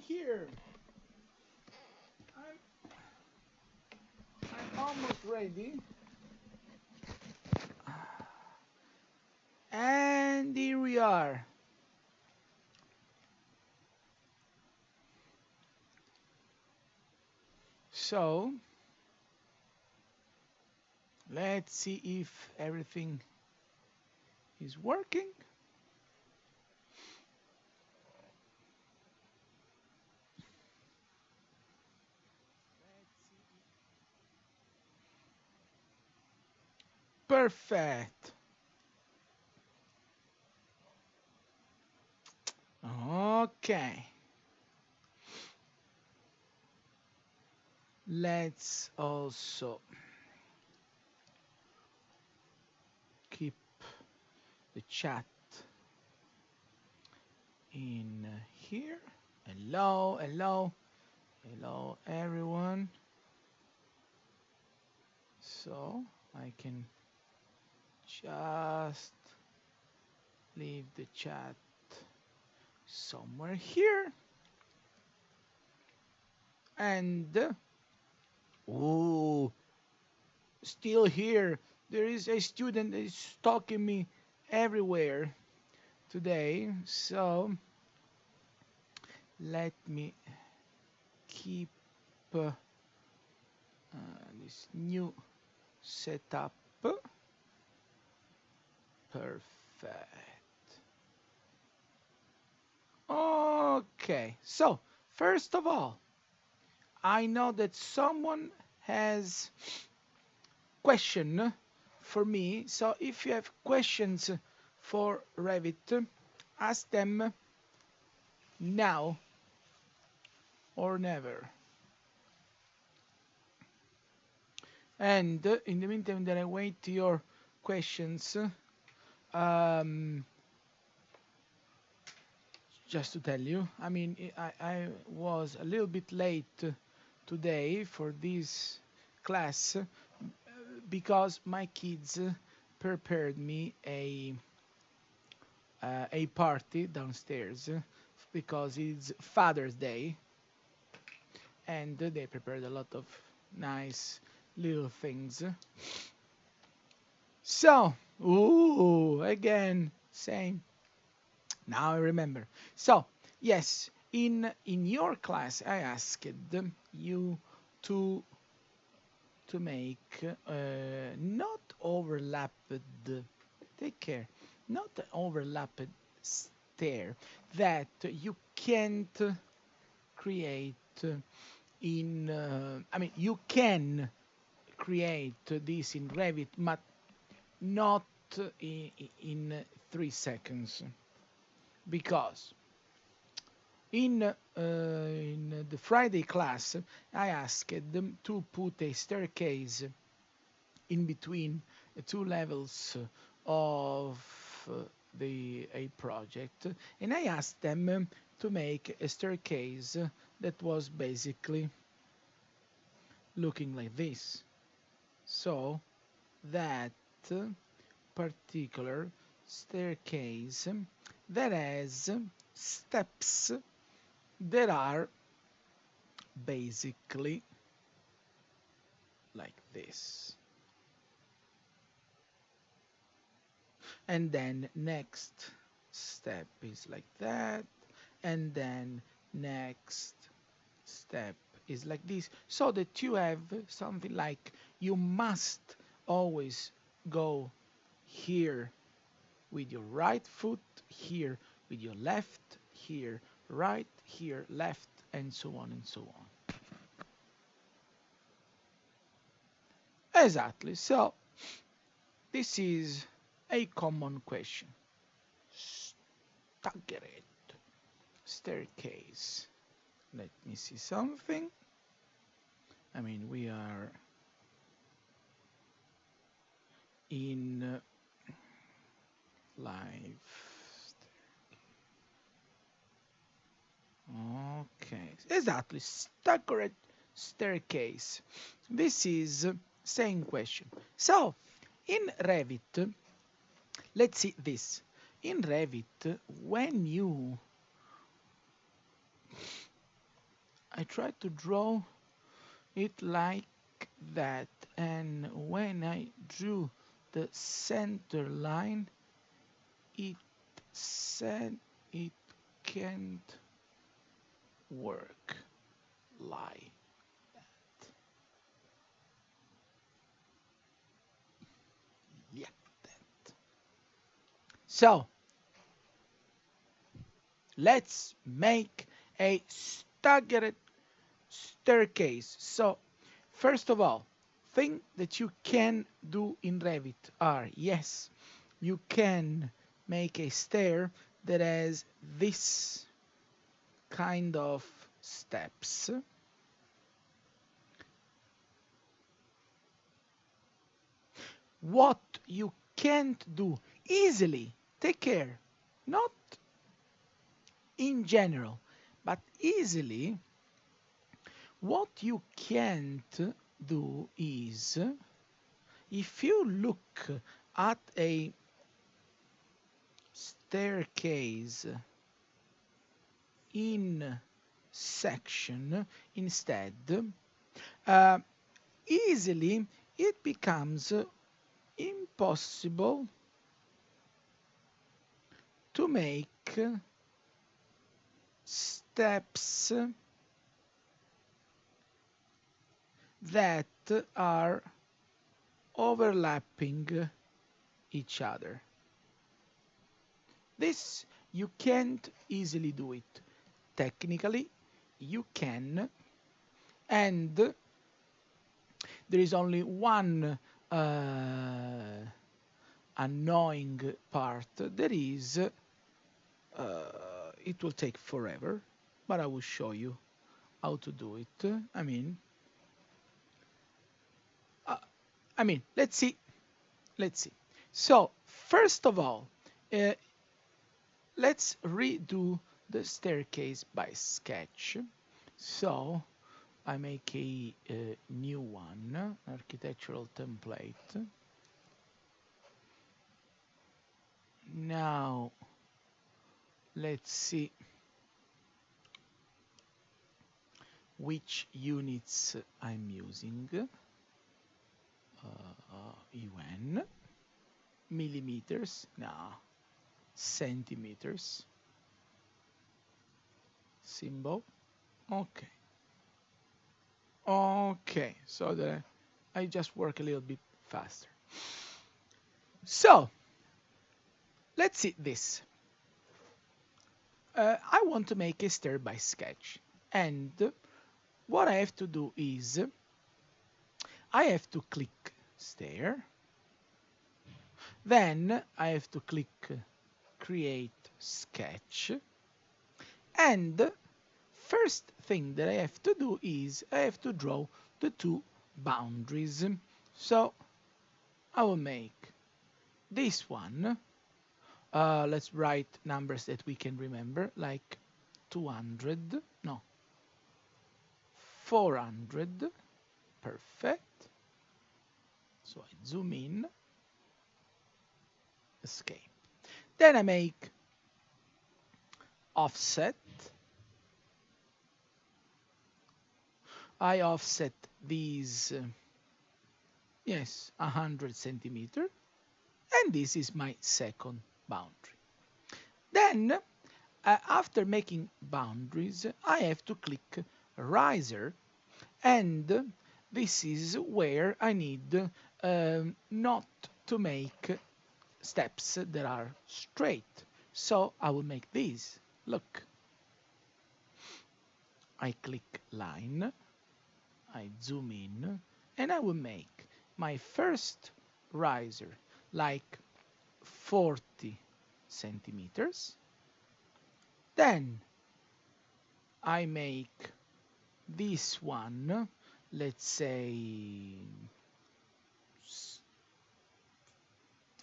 here. I'm almost ready. And here we are. So, let's see if everything is working. Perfect. Okay. Let's also keep the chat in here. Hello, hello, hello, everyone. So I can just leave the chat somewhere here. And, oh, still here. There is a student that is stalking me everywhere today. So let me keep this new setup. Perfect. Okay, so first of all, I know that someone has question for me. So if you have questions for Revit, ask them now or never. And in the meantime that I wait your questions, just to tell you, I mean, I was a little bit late today for this class because my kids prepared me a party downstairs because it's Father's Day, and they prepared a lot of nice little things. So, ooh, again, same. Now I remember. So, yes, in your class, I asked you to make not overlapped. Take care, not overlapped stair that you can't create in. I mean, you can create this in Revit, but not in 3 seconds, because in the Friday class I asked them to put a staircase in between the two levels of a project, and I asked them to make a staircase that was basically looking like this. So that particular staircase that has steps that are basically like this. And then next step is like that, and then next step is like this, so that you have something like you must always go here with your right foot, here with your left, here right, here left, and so on and so on. Exactly. So this is a common question. Staggered staircase. Let me see something. I mean, we are in live. Okay, exactly. Staggered staircase. This is same question. So, in Revit, let's see this. In Revit, when you I try to draw it like that, and when I drew the center line, it said it can't work like that. Yeah, that. So let's make a staggered staircase. So first of all, thing that you can do in Revit are, yes, you can make a stair that has this kind of steps. What you can't do easily, take care, not in general, but easily, what you can't do is, if you look at a staircase in section instead, uh, easily it becomes impossible to make steps that are overlapping each other. This you can't easily do it. Technically, you can, and there is only one annoying part. That is, it will take forever, but I will show you how to do it. Uh, let's see. Let's see. So, first of all, uh, let's redo the staircase by sketch. So, I make a new one, architectural template. Now, let's see which units I'm using. UN, millimeters, no, centimeters, symbol, okay. Okay, so that I just work a little bit faster. So, let's see this. I want to make a stair by sketch, and what I have to do is I have to click stair, then I have to click create sketch, and first thing that I have to do is I have to draw the two boundaries. So I will make this one. Let's write numbers that we can remember, like 200, no, 400, perfect. So I zoom in, escape. Then I make offset. I offset these, yes, 100 centimeter, and this is my second boundary. Then, after making boundaries, I have to click riser, and this is where I need not to make steps that are straight. So I will make these. Look. I click line, I zoom in, and I will make my first riser like 40 centimeters. Then I make this one, let's say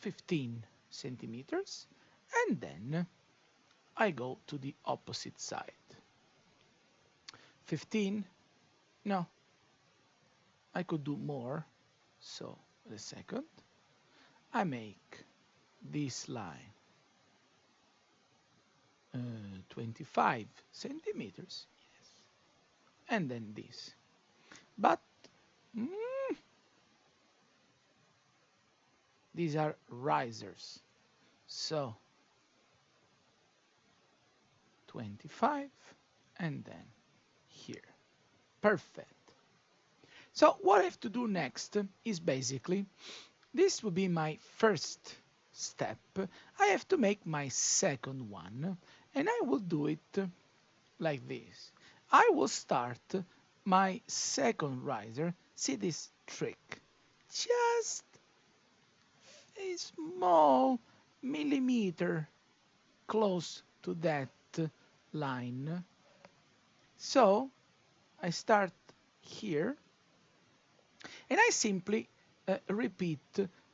15 centimeters, and then I go to the opposite side. 15? No, I could do more. So, a second. I make this line 25 centimeters, yes, and then this. But mm, these are risers. So 25 and then here. Perfect. So what I have to do next is basically, this will be my first step. I have to make my second one, and I will do it like this. I will start my second riser. See this trick? Just a small millimeter close to that line. So I start here, and I simply repeat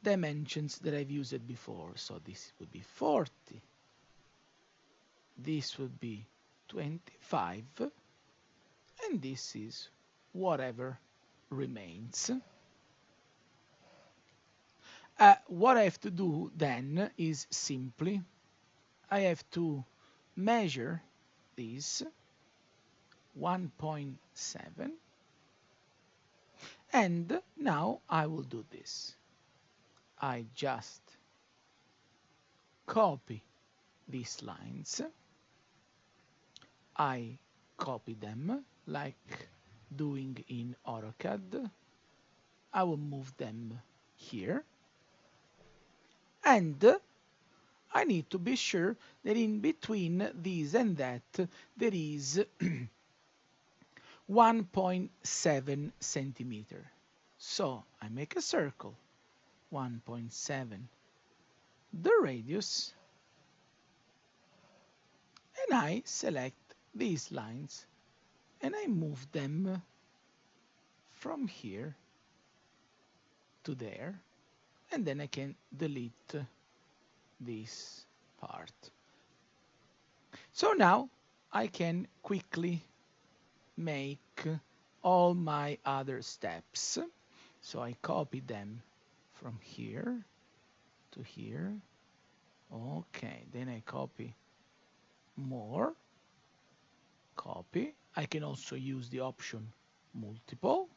dimensions that I've used before. So this would be 40, this would be 25, and this is whatever remains. What I have to do then is simply, I have to measure this 1.7, and now I will do this. I just copy these lines, I copy them like doing in AutoCAD. I will move them here, and I need to be sure that in between this and that there is 1.7 centimeter. So I make a circle, 1.7 the radius, and I select these lines and I move them from here to there, and then I can delete this part. So now I can quickly make all my other steps. So I copy them from here to here. Okay, then I copy more, copy. I can also use the option multiple,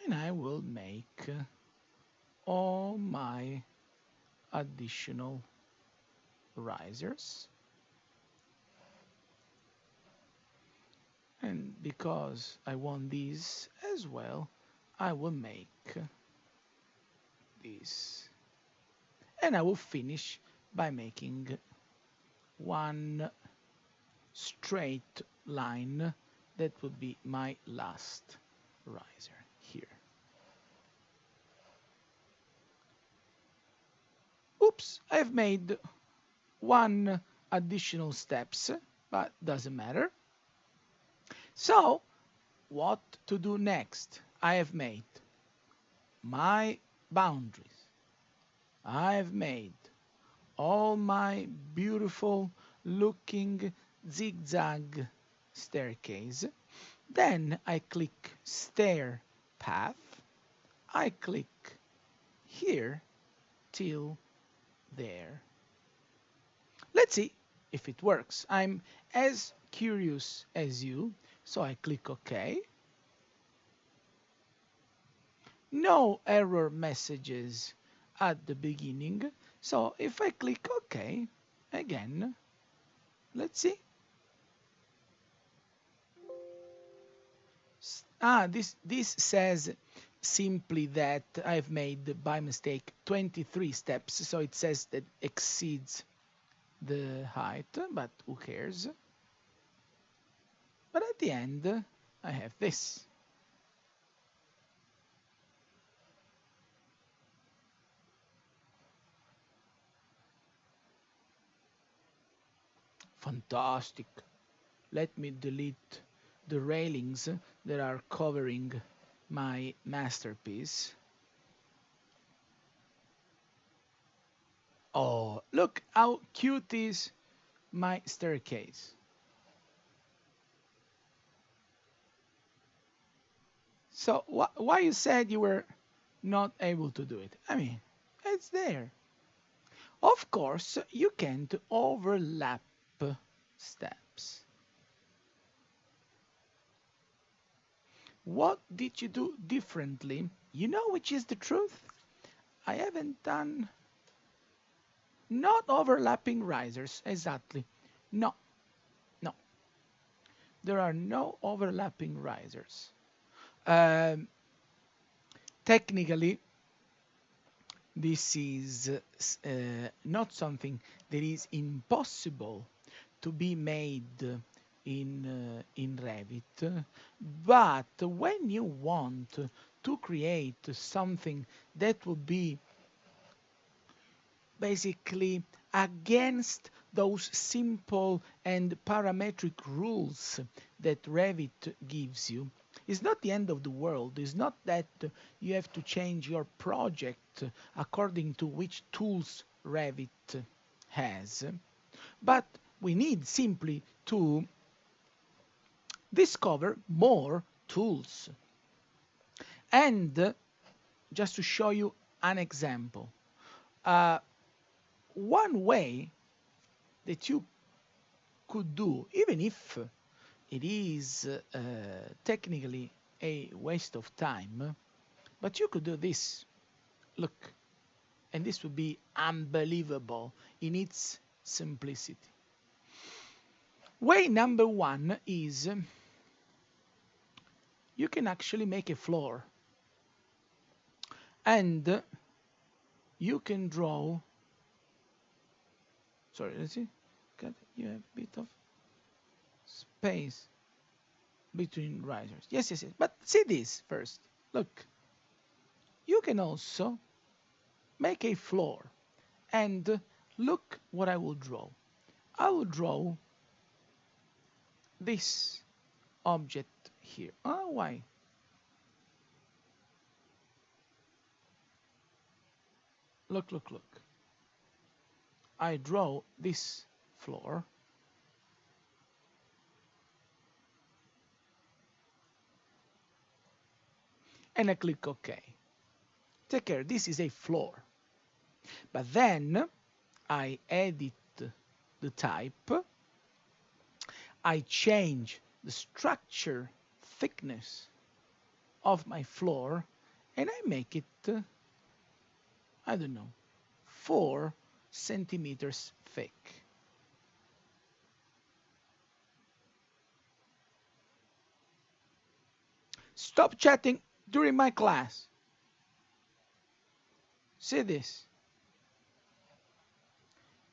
and I will make all my additional risers. And because I want these as well, I will make this. And I will finish by making one straight line that would be my last riser here. Oops, I've made one additional steps, but doesn't matter. So, what to do next? I have made my boundaries. I have made all my beautiful looking zigzag staircase. Then I click stair path. I click here till there. Let's see if it works. I'm as curious as you, so I click OK. No error messages at the beginning, so if I click OK again, let's see. This says simply that I've made by mistake 23 steps, so it says that exceeds the height, but who cares? But at the end, I have this. Fantastic. Let me delete the railings that are covering my masterpiece. Oh, look how cute is my staircase. So why you said you were not able to do it? I mean, it's there. Of course, you can't overlap steps. What did you do differently? You know which is the truth? I haven't done not overlapping risers, exactly. No, no, there are no overlapping risers. Um, Technically, this is not something that is impossible to be made in Revit, but when you want to create something that would be basically against those simple and parametric rules that Revit gives you. It's not the end of the world. It's not that you have to change your project according to which tools Revit has, but we need simply to discover more tools. And just to show you an example, uh, one way that you could do, even if it is technically a waste of time, but you could do this. Look, and this would be unbelievable in its simplicity. Way number one is you can actually make a floor, and you can draw. Sorry, let's see. Got you have a bit of space between risers. Yes, yes, yes. But see this first. Look, you can also make a floor, and look what I will draw. I will draw this object here. Oh, why? Look, look, look. I draw this floor, and I click OK. Take care, this is a floor. But then I edit the type, I change the structure thickness of my floor, and I make it, I don't know, 4 centimeters thick. Stop chatting during my class. See this.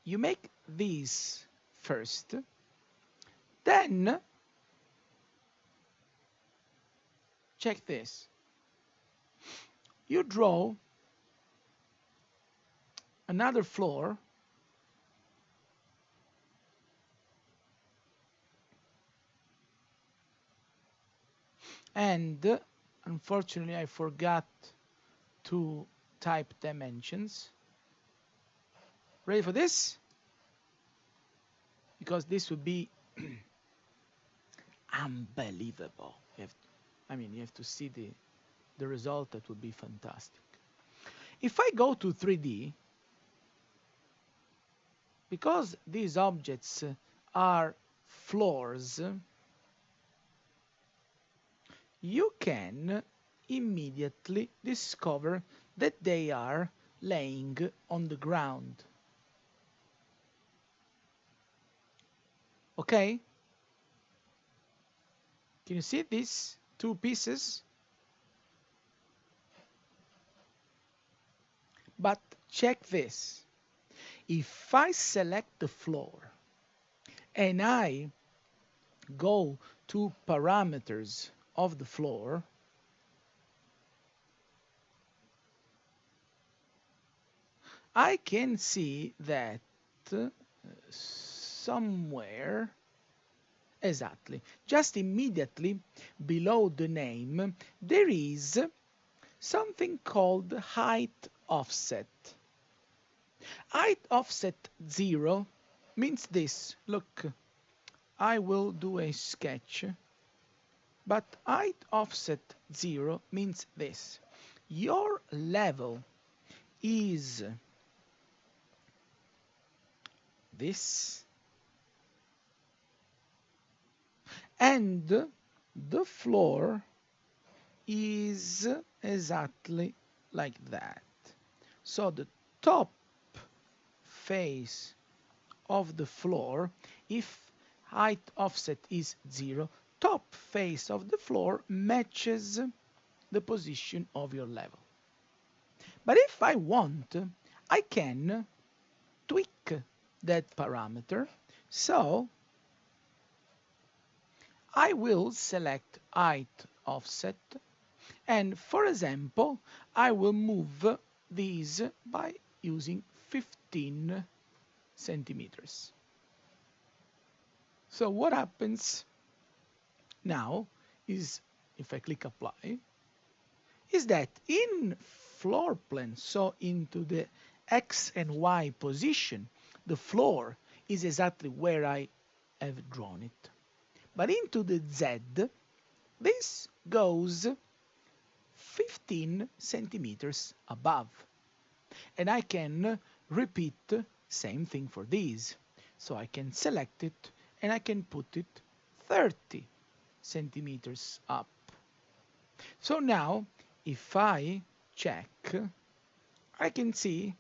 You make these first, then check this. You draw another floor, and unfortunately I forgot to type dimensions. Ready for this? Because this would be unbelievable. You have to see the result. That would be fantastic. If I go to 3D, because these objects are floors, you can immediately discover that they are laying on the ground. Okay? Can you see these two pieces? But check this. If I select the floor and I go to parameters of the floor, I can see that somewhere, exactly, just immediately below the name, there is something called height offset. Height offset 0 means this. Look, I will do a sketch, but height offset 0 means this. Your level is this, and the floor is exactly like that. So the top face of the floor, if height offset is 0, top face of the floor matches the position of your level. But if I want, I can tweak that parameter. So I will select height offset, and for example, I will move these by using 15 centimeters. So what happens now is, if I click apply, is that in floor plan, so into the X and Y position, the floor is exactly where I have drawn it. But into the Z, this goes 15 centimeters above. And I can repeat same thing for these. So I can select it and I can put it 30 centimeters up. So now, if I check, I can see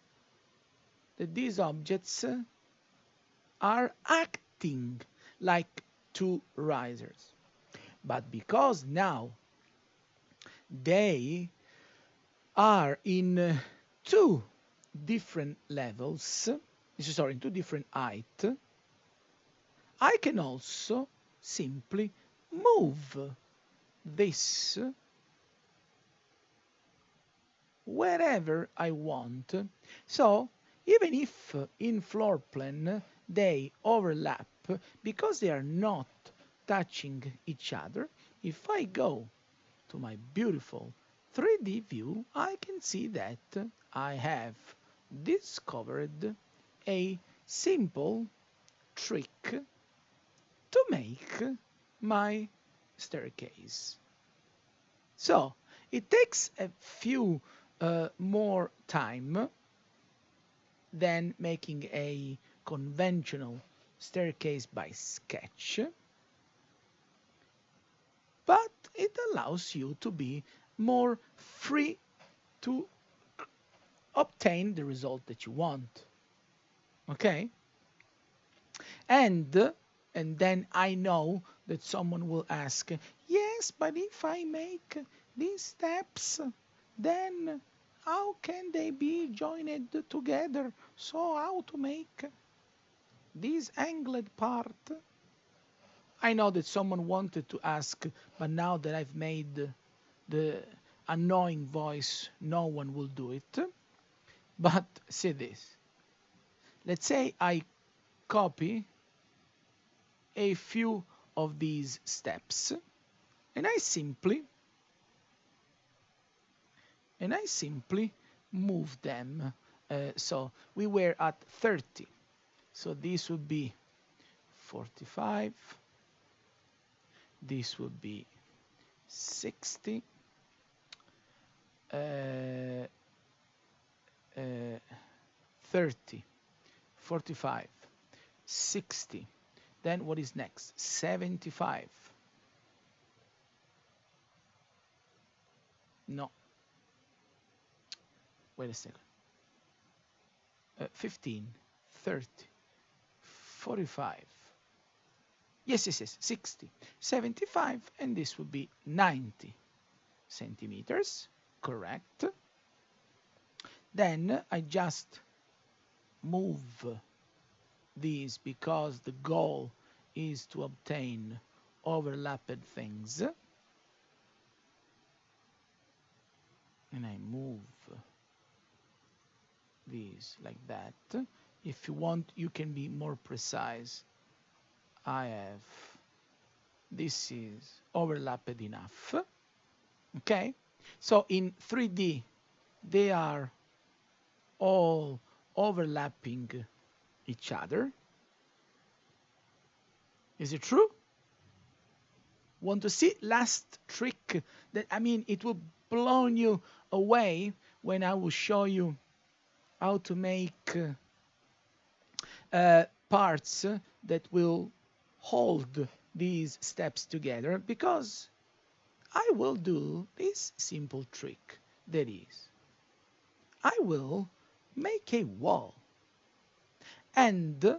that these objects are acting like two risers. But because now they are in two different levels, sorry, in two different height, I can also simply move this wherever I want. So even if in floor plan they overlap, because they are not touching each other, if I go to my beautiful 3D view, I can see that I have discovered a simple trick to make my staircase. So it takes a few more time than making a conventional staircase by sketch, but it allows you to be more free to obtain the result that you want. Okay? And then I know that someone will ask, yes, but if I make these steps, then how can they be joined together? So how to make this angled part? I know that someone wanted to ask, but now that I've made the annoying voice, no one will do it. But see this. Let's say I copy a few of these steps and I simply move them. So we were at 30. So this would be 45. This would be 60. 30, 45, 60. Then what is next? 75. No. Wait a second. 15, 30, 45. Yes, 60, 75, and this would be 90 centimeters. Correct. Then I just move these because the goal is to obtain overlapped things. And I move these like that. If you want, you can be more precise. This is overlapped enough. Okay? So in 3D, they are all overlapping each other. Is it true? Want to see last trick? It will blow you away when I will show you how to make parts that will hold these steps together, because I will do this simple trick. That is, I will make a wall. And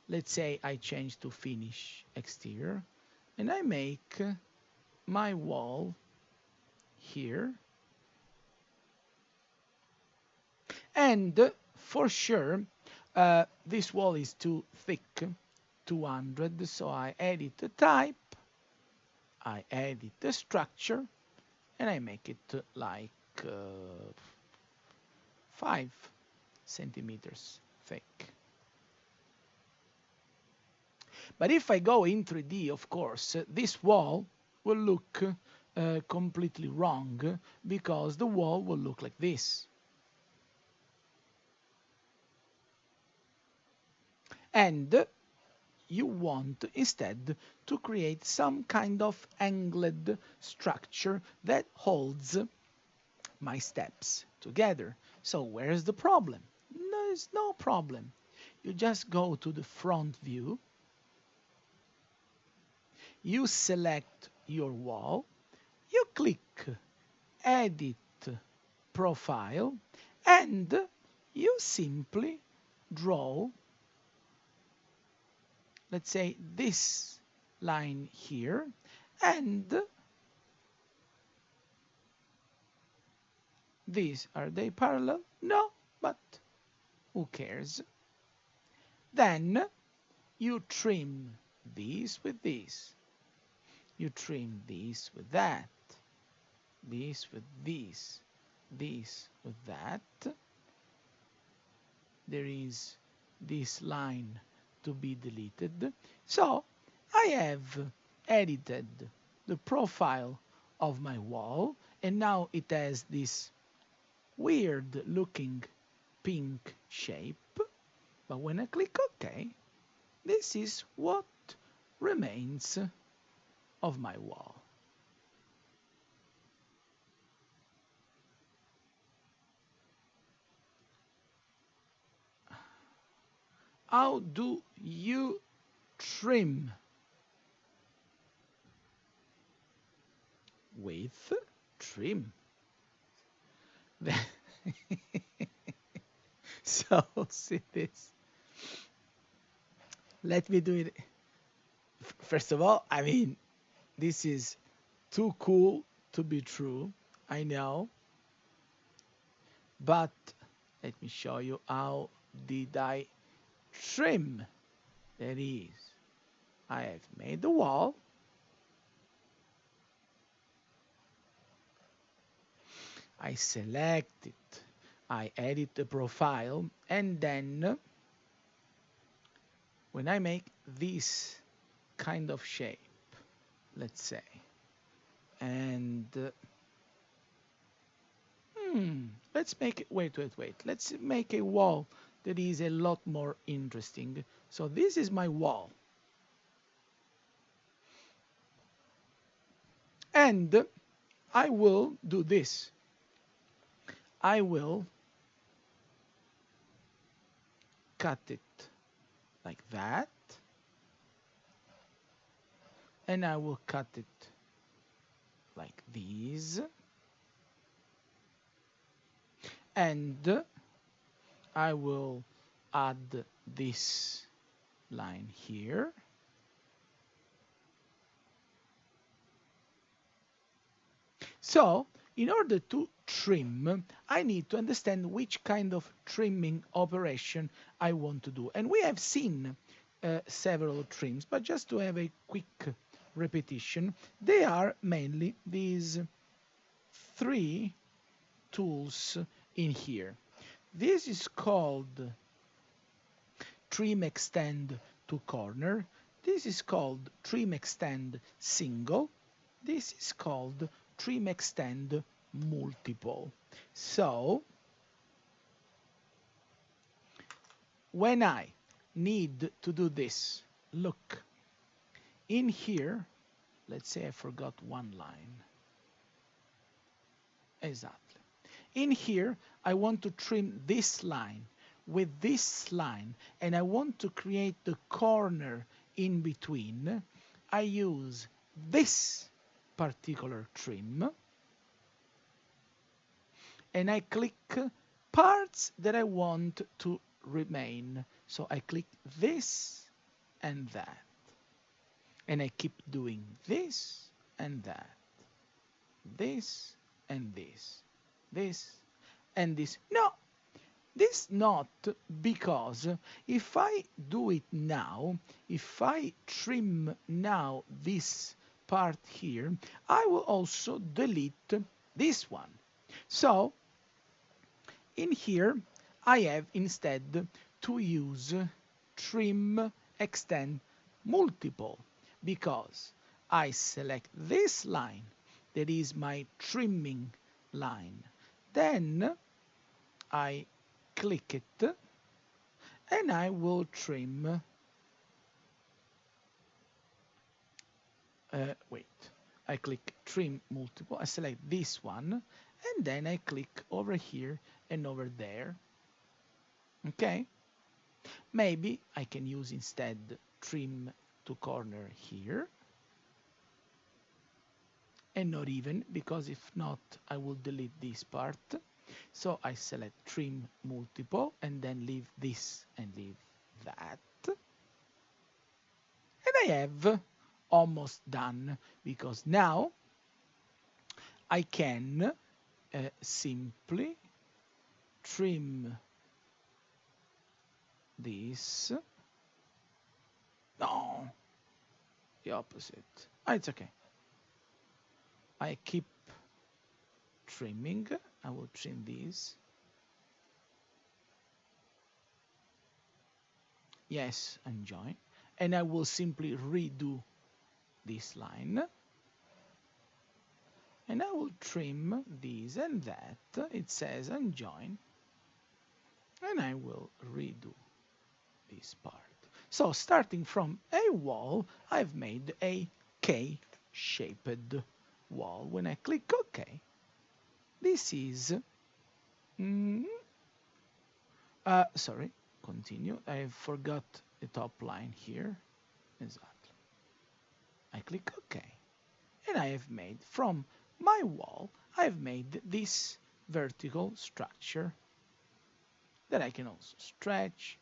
let's say I change to finish exterior. And I make my wall here. And for sure, this wall is too thick, 200. So I edit the type. I edit the structure. And I make it like 5 centimeters thick. But if I go in 3D, of course, this wall will look completely wrong because the wall will look like this. And you want instead to create some kind of angled structure that holds my steps together. So where's the problem? There's no problem. You just go to the front view. You select your wall. You click Edit Profile. And you simply draw, let's say, this line here. And these, are they parallel? No, but who cares? Then you trim this with this. You trim this with that. This with this. This with that. There is this line to be deleted. So I have edited the profile of my wall, and now it has this weird looking pink shape. But when I click OK, this is what remains of my wall. How do you trim? With trim. So see this. Let me do it. First of all, I mean, this is too cool to be true. I know. But let me show you how did I trim. That is, I have made the wall. I select it. I edit the profile. And then when I make this kind of shape, let's say, and let's make it, wait. Let's make a wall that is a lot more interesting. So this is my wall. And I will do this. I will cut it like that. And I will cut it like this. And I will add this line here. So, in order to trim, I need to understand which kind of trimming operation I want to do. And we have seen several trims, but just to have a quick repetition, they are mainly these 3 tools in here. This is called Trim Extend to Corner. This is called Trim Extend Single. This is called Trim Extend Multiple. So, when I need to do this, look, in here, let's say I forgot one line. Exactly. In here, I want to trim this line with this line, and I want to create the corner in between. I use this particular trim, and I click parts that I want to remain. So I click this and that. And I keep doing this and that. This and this and this. No, this not, because if I do it now, if I trim now this part here, I will also delete this one. So in here, I have instead to use trim extend multiple, because I select this line, that is my trimming line. Then I click it, and I will trim, I click trim multiple, I select this one, and then I click over here and over there. Okay? Maybe I can use instead trim to corner here, and not even, because if not, I will delete this part. So I select trim multiple, and then leave this and leave that. And I have almost done, because now I can simply trim this. No, the opposite. It's okay. I keep trimming. I will trim these. Yes, and join. And I will simply redo this line. And I will trim this and that. It says unjoin. And I will redo this part. So starting from a wall, I've made a K-shaped wall. When I click OK, this is... sorry, continue. I forgot the top line here. Exactly. I click OK. And I have made, from my wall, I've made this vertical structure that I can also stretch.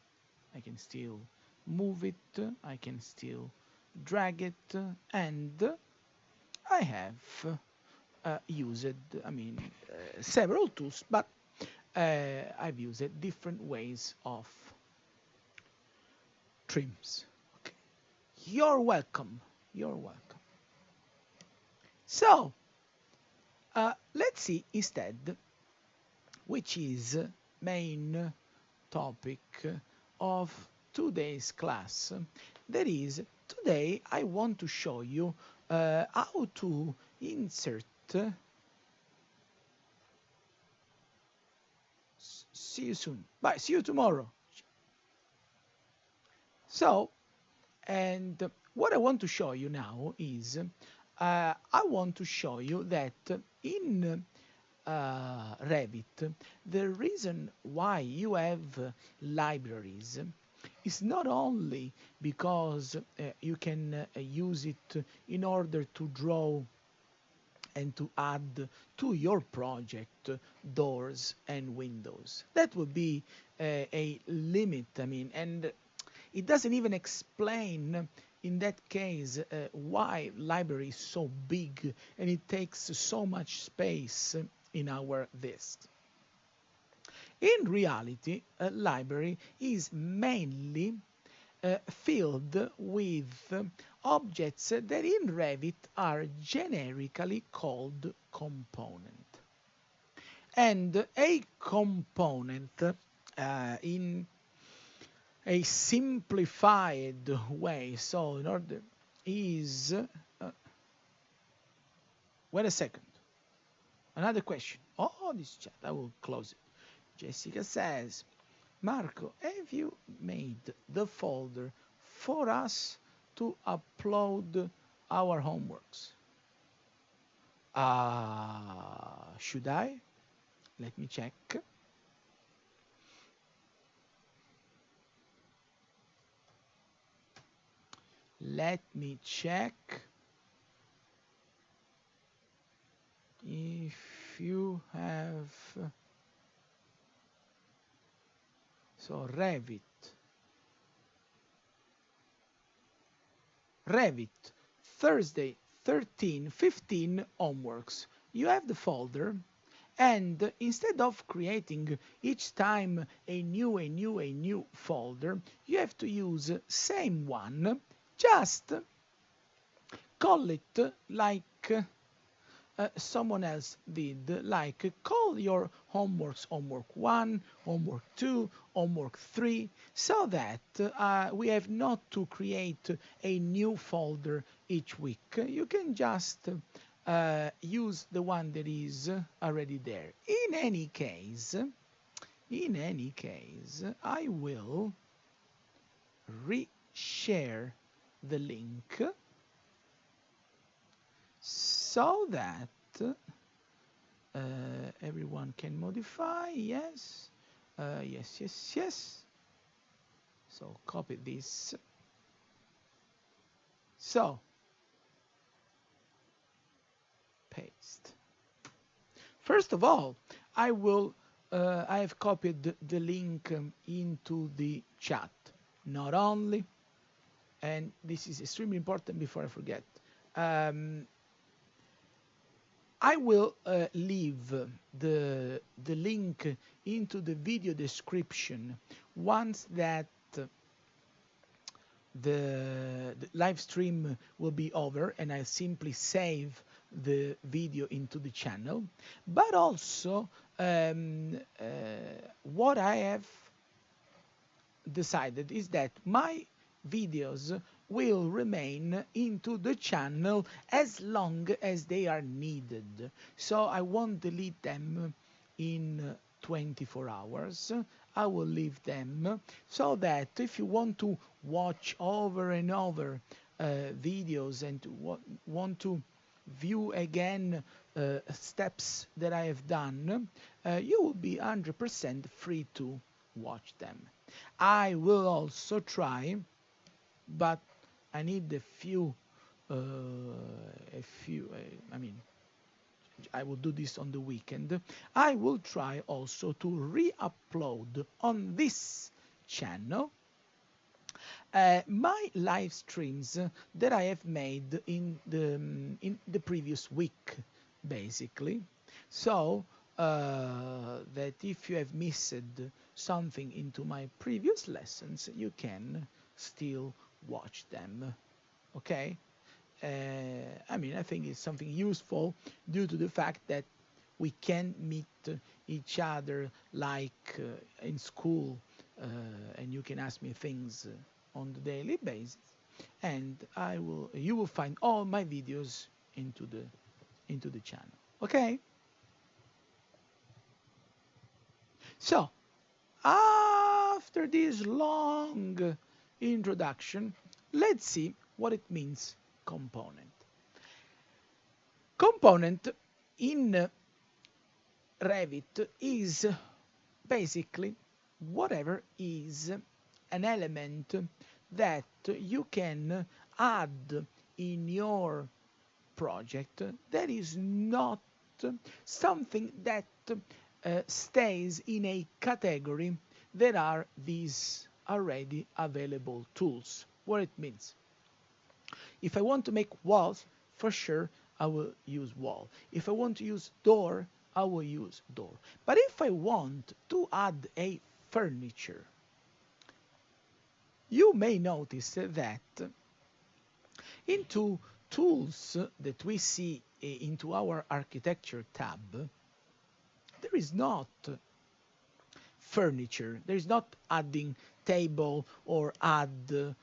I can still move it. I can still drag it. And I have used, several tools, but I've used different ways of trims. Okay. You're welcome. You're welcome. So, let's see instead which is main topic of today's class. That is, today I want to show you how to insert. See you soon. Bye. See you tomorrow. So, and what I want to show you now is I want to show you that in Revit, the reason why you have libraries is not only because you can use it in order to draw and to add to your project doors and windows. That would be a limit, and it doesn't even explain in that case why library is so big and it takes so much space in our disk. In reality, a library is mainly filled with objects that in Revit are generically called component. And a component in a simplified way, so in order is wait a second, another question. Oh, this chat, I will close it. Jessica says, Marco, have you made the folder for us to upload our homeworks? Should I? Let me check. Let me check. if you have so Revit Thursday 13-15 homeworks. You have the folder, and instead of creating each time a new folder, you have to use same one, just call it like someone else did, like call your homeworks homework 1, homework 2, homework 3, so that we have not to create a new folder each week. You can just use the one that is already there. In any case, I will reshare the link so that everyone can modify. Yes, yes. So copy this. So paste. First of all, I have copied the link into the chat. Not only, and this is extremely important before I forget, I will leave the link into the video description once that the live stream will be over, and I simply save the video into the channel. But also, what I have decided is that my videos will remain into the channel as long as they are needed. So I won't delete them in 24 hours. I will leave them so that if you want to watch over and over videos and want to view again steps that I have done, you will be 100% free to watch them. I will also try, but I need a few, I mean, I will do this on the weekend. I will try also to re-upload on this channel my live streams that I have made in the previous week, basically. So that if you have missed something into my previous lessons, you can still watch them. Okay? I mean, I think it's something useful due to the fact that we can meet each other like in school, and you can ask me things on the daily basis, and you will find all my videos into the channel. Okay? So, after this long introduction, let's see what it means, component. Component in Revit is basically whatever is an element that you can add in your project that is not something that stays in a category that are these already available tools. What it means. If I want to make walls, for sure I will use wall. If I want to use door, I will use door. But if I want to add a furniture, you may notice that into tools that we see into our architecture tab, there is not furniture. There is not adding table or add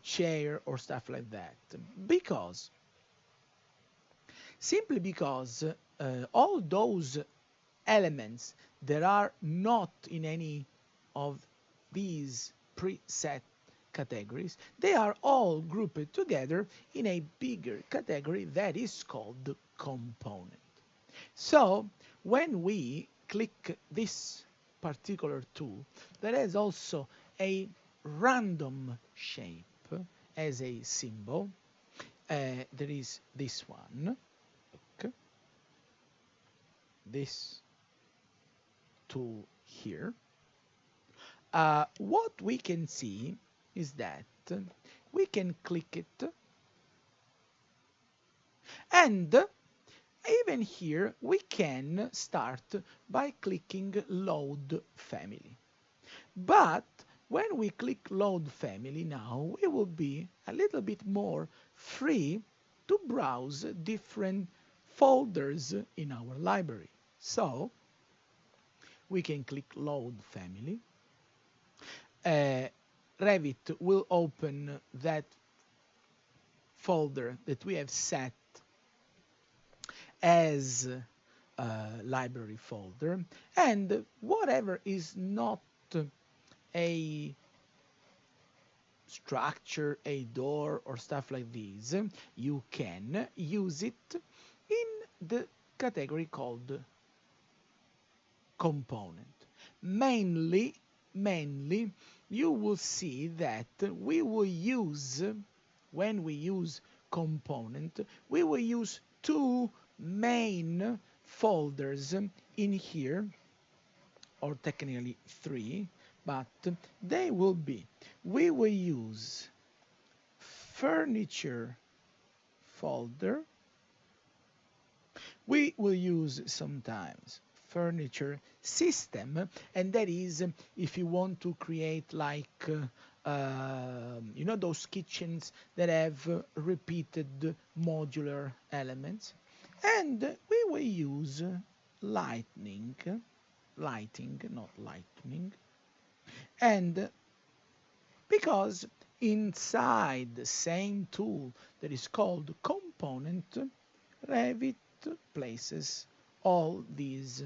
chair or stuff like that. Simply because all those elements that are not in any of these preset categories, they are all grouped together in a bigger category that is called component. So when we click this particular tool that has also a random shape as a symbol, there is this one. Okay. this tool here, what we can see is that we can click it, and even here we can start by clicking Load Family. But when we click Load Family now, we will be a little bit more free to browse different folders in our library. So we can click Load Family. Revit will open that folder that we have set as a library folder, and whatever is not a structure, a door, or stuff like this, you can use it in the category called component. Mainly, you will see that we will use, when we use component, we will use two main folders in here, or technically three, but they will be, we will use furniture folder, we will use sometimes furniture system, and that is if you want to create like you know, those kitchens that have repeated modular elements. And we will use lighting, not lightning. And because inside the same tool that is called component, Revit places all these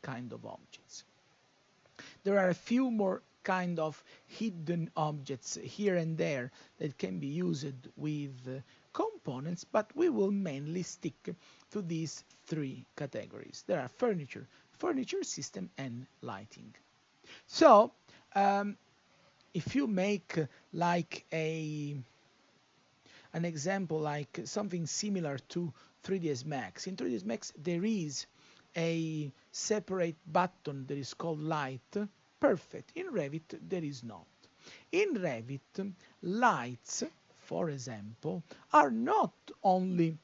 kind of objects. There are a few more kind of hidden objects here and there that can be used with components, but we will mainly stick to these three categories. There are furniture, furniture system, and lighting. So if you make like an example, like something similar to 3ds Max, in 3ds Max there is a separate button that is called light. Perfect. In Revit there is not. In Revit, lights, for example, are not only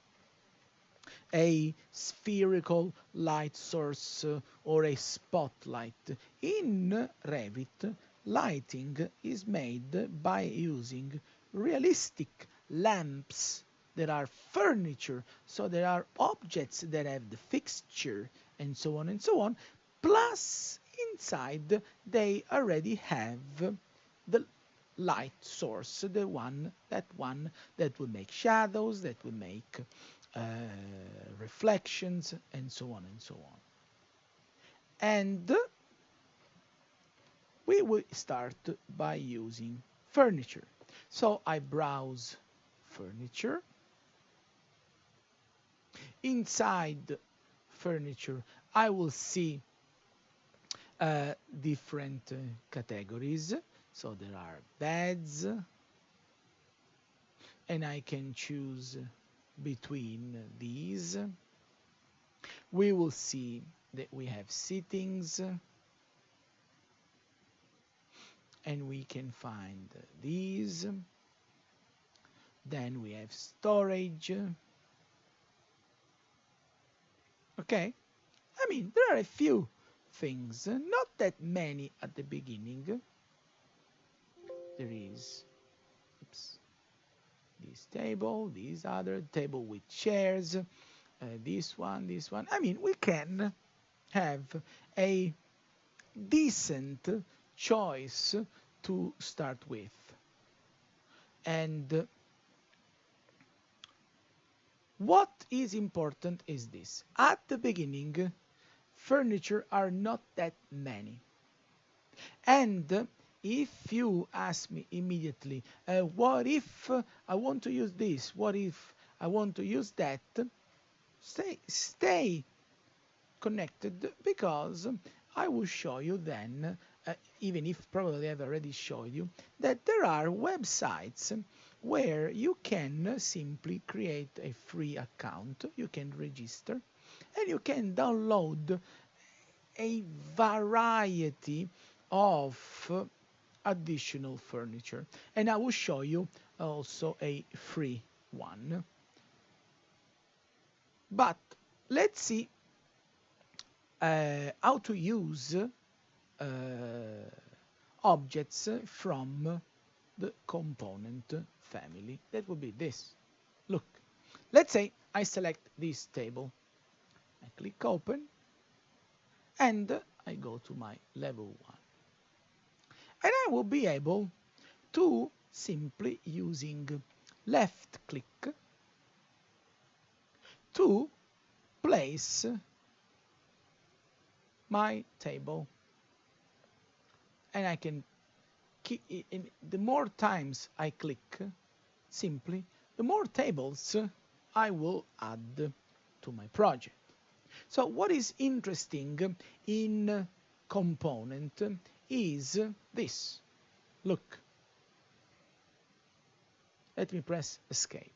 a spherical light source or a spotlight. In Revit, lighting is made by using realistic lamps that are furniture, so there are objects that have the fixture and so on, plus inside they already have the light source, the one that will make shadows, that will make reflections, and so on. And we will start by using furniture. So I browse furniture. Inside furniture, I will see different categories. So there are beds, and I can choose between these. We will see that we have sittings, and we can find these. Then we have storage. Okay, I mean, there are a few things, not that many at the beginning. There is, this table, this other table with chairs, this one. I mean, we can have a decent choice to start with. And what is important is this. At the beginning, furniture are not that many. And if you ask me immediately, what if I want to use this? What if I want to use that? Stay connected, because I will show you then, even if probably I've already showed you, that there are websites where you can simply create a free account, you can register, and you can download a variety of additional furniture. And I will show you also a free one. But let's see how to use objects from the component family. That would be this. Look, let's say I select this table. I click open and I go to my level 1. And I will be able to simply using left click to place my table. And I can keep in the more times I click simply, the more tables I will add to my project. So what is interesting in component is this. Look. Let me press escape.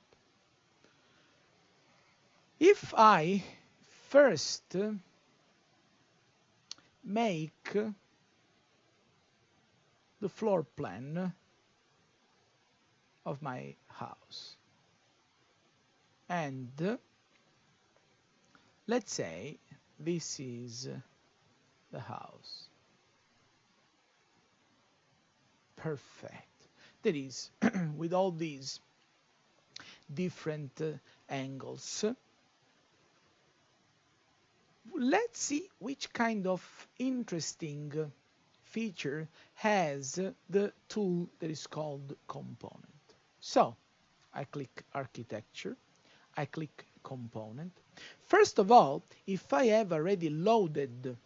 If I first make the floor plan of my house, and let's say this is the house. Perfect. That is, with all these different angles. Let's see which kind of interesting feature has the tool that is called component. So, I click architecture, I click component. First of all, if I have already loaded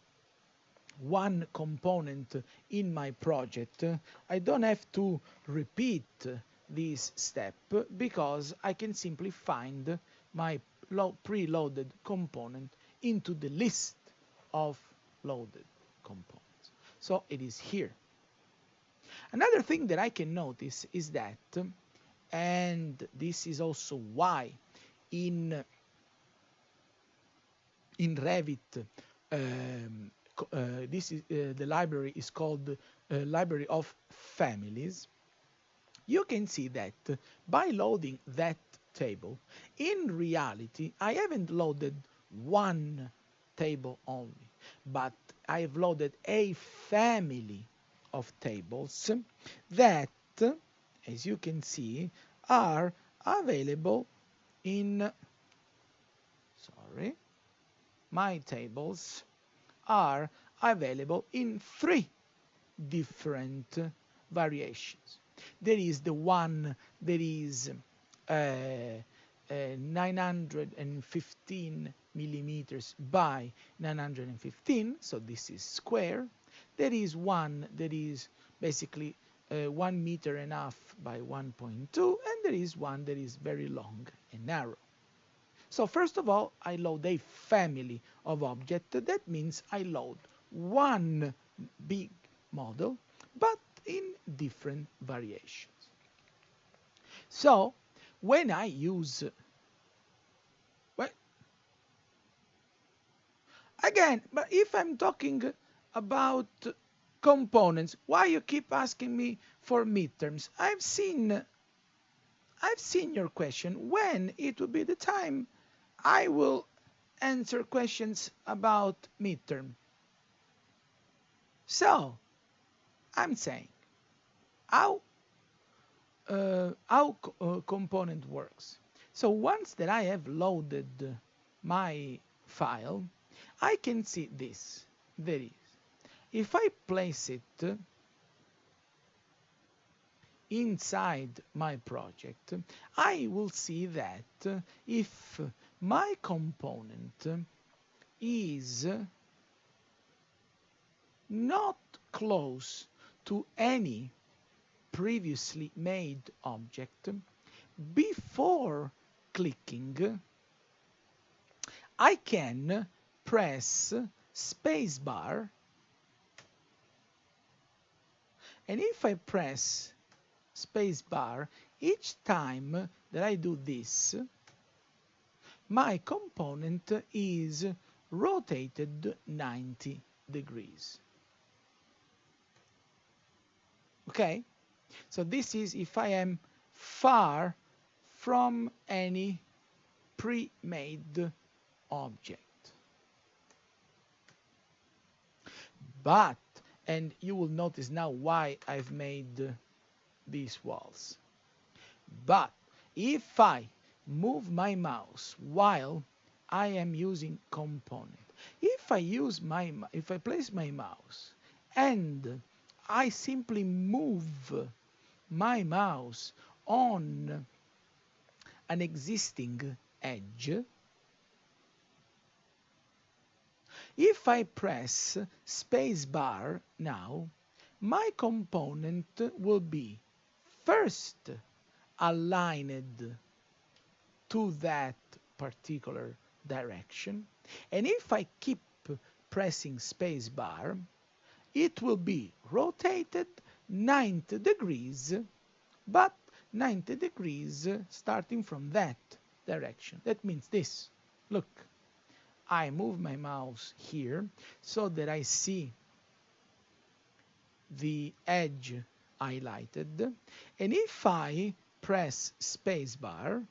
one component in my project, I don't have to repeat this step because I can simply find my preloaded component into the list of loaded components. So it is here. Another thing that I can notice is that, and this is also why in Revit, this is the library is called Library of Families. You can see that by loading that table, in reality, I haven't loaded one table only, but I have loaded a family of tables that, as you can see, are available in, my tables are available in 3 different variations. There is the one that is 915 millimeters by 915, so this is square. There is one that is basically 1.5 meters by 1.2, and there is one that is very long and narrow. So first of all, I load a family of objects. That means I load one big model, but in different variations. So when I use, again, but if I'm talking about components, why you keep asking me for midterms? I've seen your question. When it will be the time I will answer questions about midterm. So I'm saying how component works. So once that I have loaded my file, I can see this. There is. If I place it inside my project, I will see that if my component is not close to any previously made object, before clicking, I can press spacebar, and if I press spacebar each time that I do this, my component is rotated 90 degrees. Okay? So this is if I am far from any pre-made object. But, and you will notice now why I've made these walls. But if I move my mouse while I am using component, if I place my mouse and I simply move my mouse on an existing edge, if I press spacebar now, my component will be first aligned to that particular direction, and if I keep pressing spacebar, it will be rotated 90 degrees, but 90 degrees starting from that direction. That means this. Look, I move my mouse here so that I see the edge highlighted, and if I press spacebar,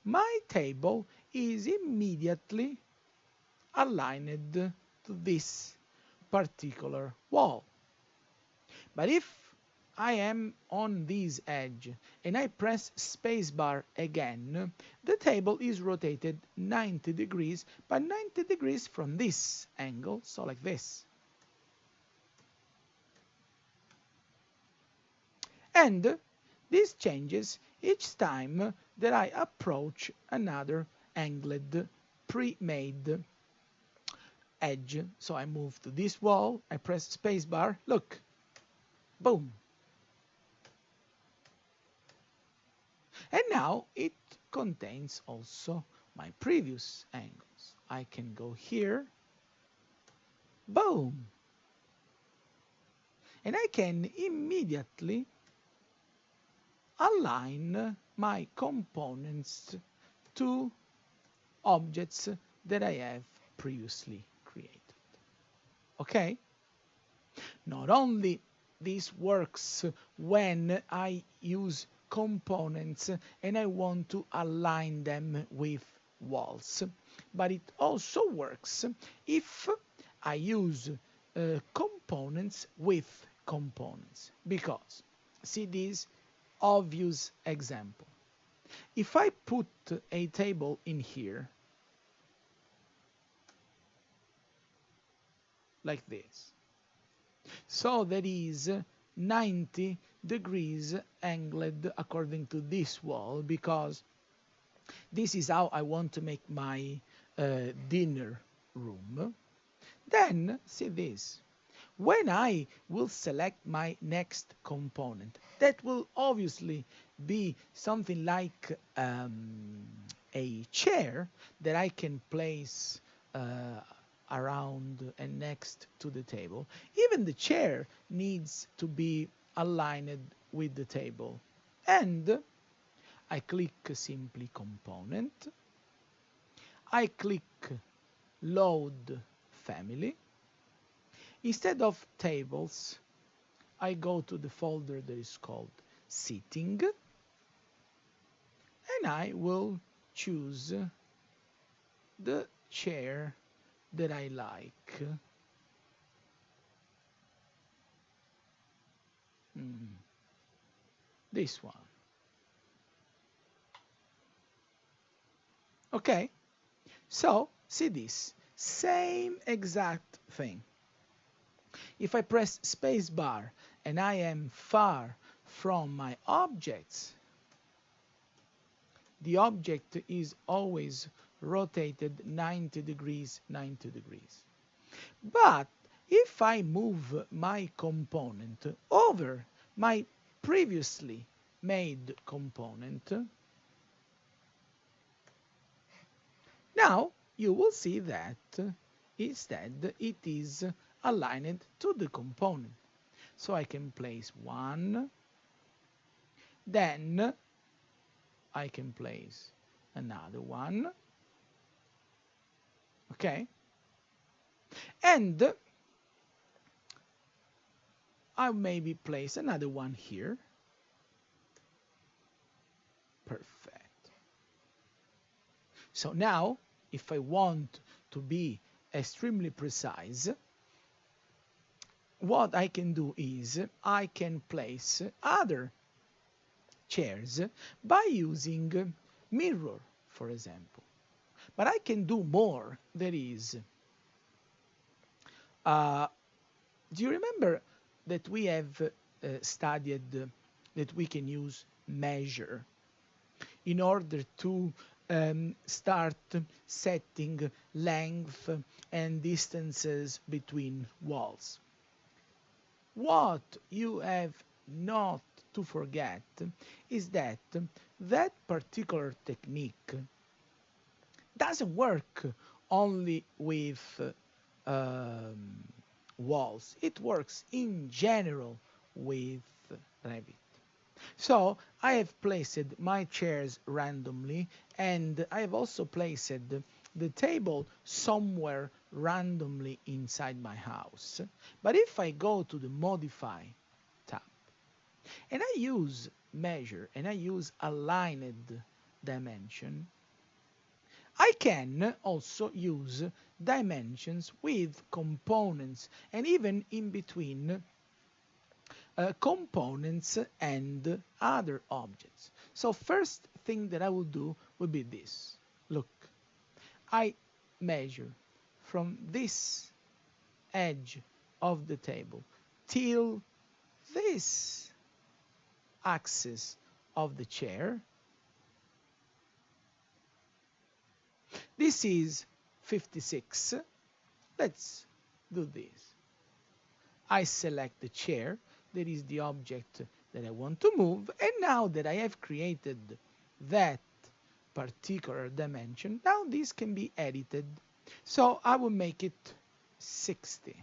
my table is immediately aligned to this particular wall. But if I am on this edge and I press spacebar again, the table is rotated 90 degrees, but 90 degrees from this angle, so like this. And this changes each time that I approach another angled pre-made edge. So I move to this wall, I press spacebar, look, boom. And now it contains also my previous angles. I can go here, boom. And I can immediately align my components to objects that I have previously created. Okay? Not only this works when I use components and I want to align them with walls, but it also works if I use components with components. Because, see this obvious example. If I put a table in here, like this, so that is 90 degrees angled according to this wall, because this is how I want to make my dinner room, then see this. When I will select my next component, that will obviously be something like a chair that I can place around and next to the table. Even the chair needs to be aligned with the table. And I click simply component. I click load family. Instead of tables, I go to the folder that is called seating, and I will choose the chair that I like. This one. Okay, so see this, same exact thing. If I press spacebar and I am far from my objects, the object is always rotated 90 degrees, 90 degrees. But if I move my component over my previously made component, now you will see that instead it is aligned to the component. So I can place one, then I can place another one. Okay? And I'll maybe place another one here. Perfect. So now, if I want to be extremely precise, what I can do is I can place other chairs by using mirror, for example. But I can do more. That is, uh, do you remember that we have studied that we can use measure in order to start setting length and distances between walls? What you have not to forget is that that particular technique doesn't work only with um, walls. It works in general with Revit. So I have placed my chairs randomly, and I have also placed the table somewhere randomly inside my house. But if I go to the Modify tab and I use Measure and I use Aligned Dimension, I can also use dimensions with components and even in between components and other objects. So first thing that I will do will be this. Look, I measure from this edge of the table till this axis of the chair. This is 56. Let's do this. I select the chair, that is the object that I want to move, and now that I have created that particular dimension, now this can be edited. So I will make it 60.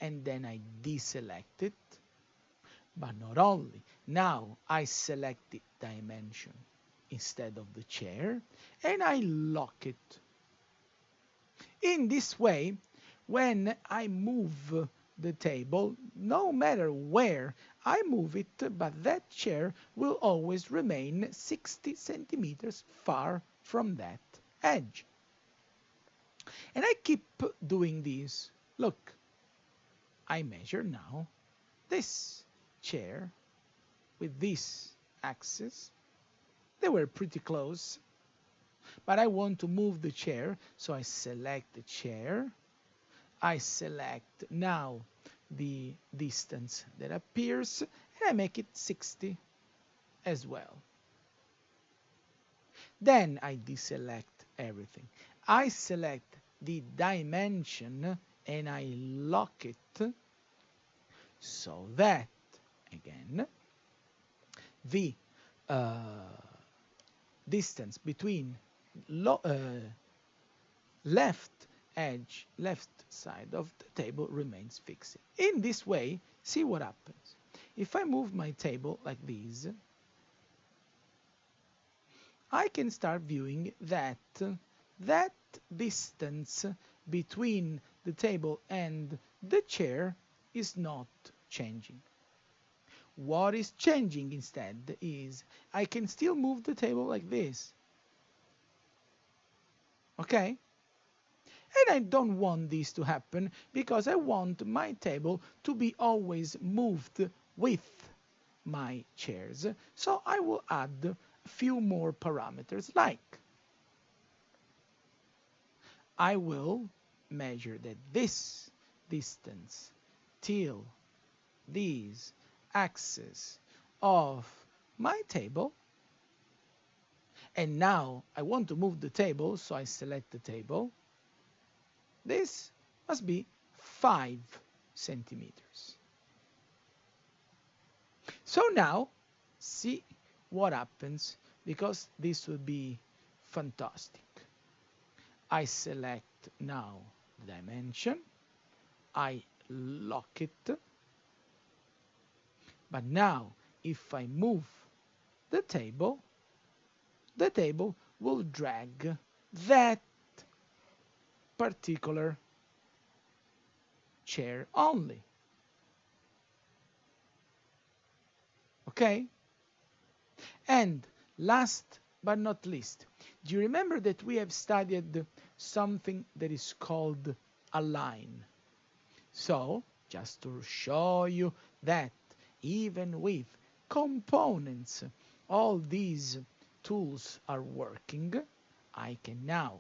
And then I deselect it. But not only, now I select the dimension instead of the chair, and I lock it. In this way, when I move the table, no matter where I move it, but that chair will always remain 60 centimeters far from that edge. And I keep doing this. Look, I measure now this chair with this axis. They were pretty close, but I want to move the chair, so I select the chair. I select now the distance that appears, and I make it 60 as well. Then I deselect everything. I select the dimension and I lock it so that, again, the distance between left edge, left side of the table remains fixed. In this way, see what happens. If I move my table like this, I can start viewing that that distance between the table and the chair is not changing. What is changing instead is I can still move the table like this. Okay? And I don't want this to happen because I want my table to be always moved with my chairs. So I will add a few more parameters, like I will measure that this distance till these axes of my table. And now I want to move the table, so I select the table. This must be 5 centimeters. So now, see what happens, because this will be fantastic. I select now the dimension. I lock it. But now, if I move the table, the table will drag that particular chair only. Okay? And last but not least, do you remember that we have studied something that is called a line? So, just to show you that even with components, all these tools are working, I can now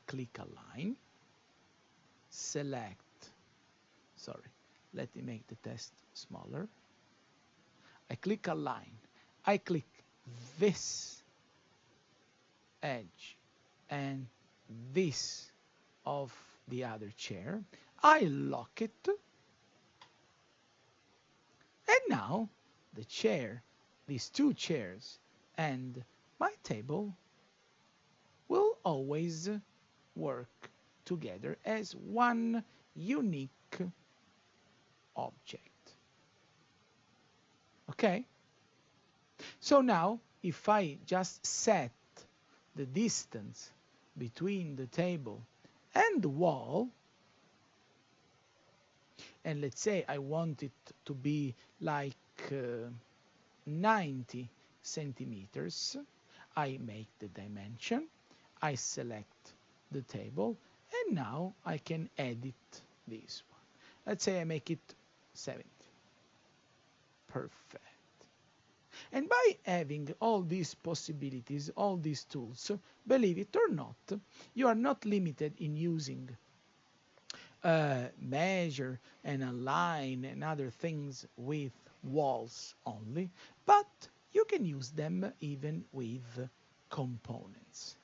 click a line, select, sorry, let me make the test smaller. I click a line, I click this edge and this of the other chair, I lock it, and now the chair, these two chairs, and my table will always work together as one unique object. Okay? So now, if I just set the distance between the table and the wall, and let's say I want it to be like 90 centimeters, I make the dimension, I select the table, and now I can edit this one. Let's say I make it 70. Perfect. And by having all these possibilities, all these tools, believe it or not, you are not limited in using measure and align and other things with walls only, but you can use them even with components.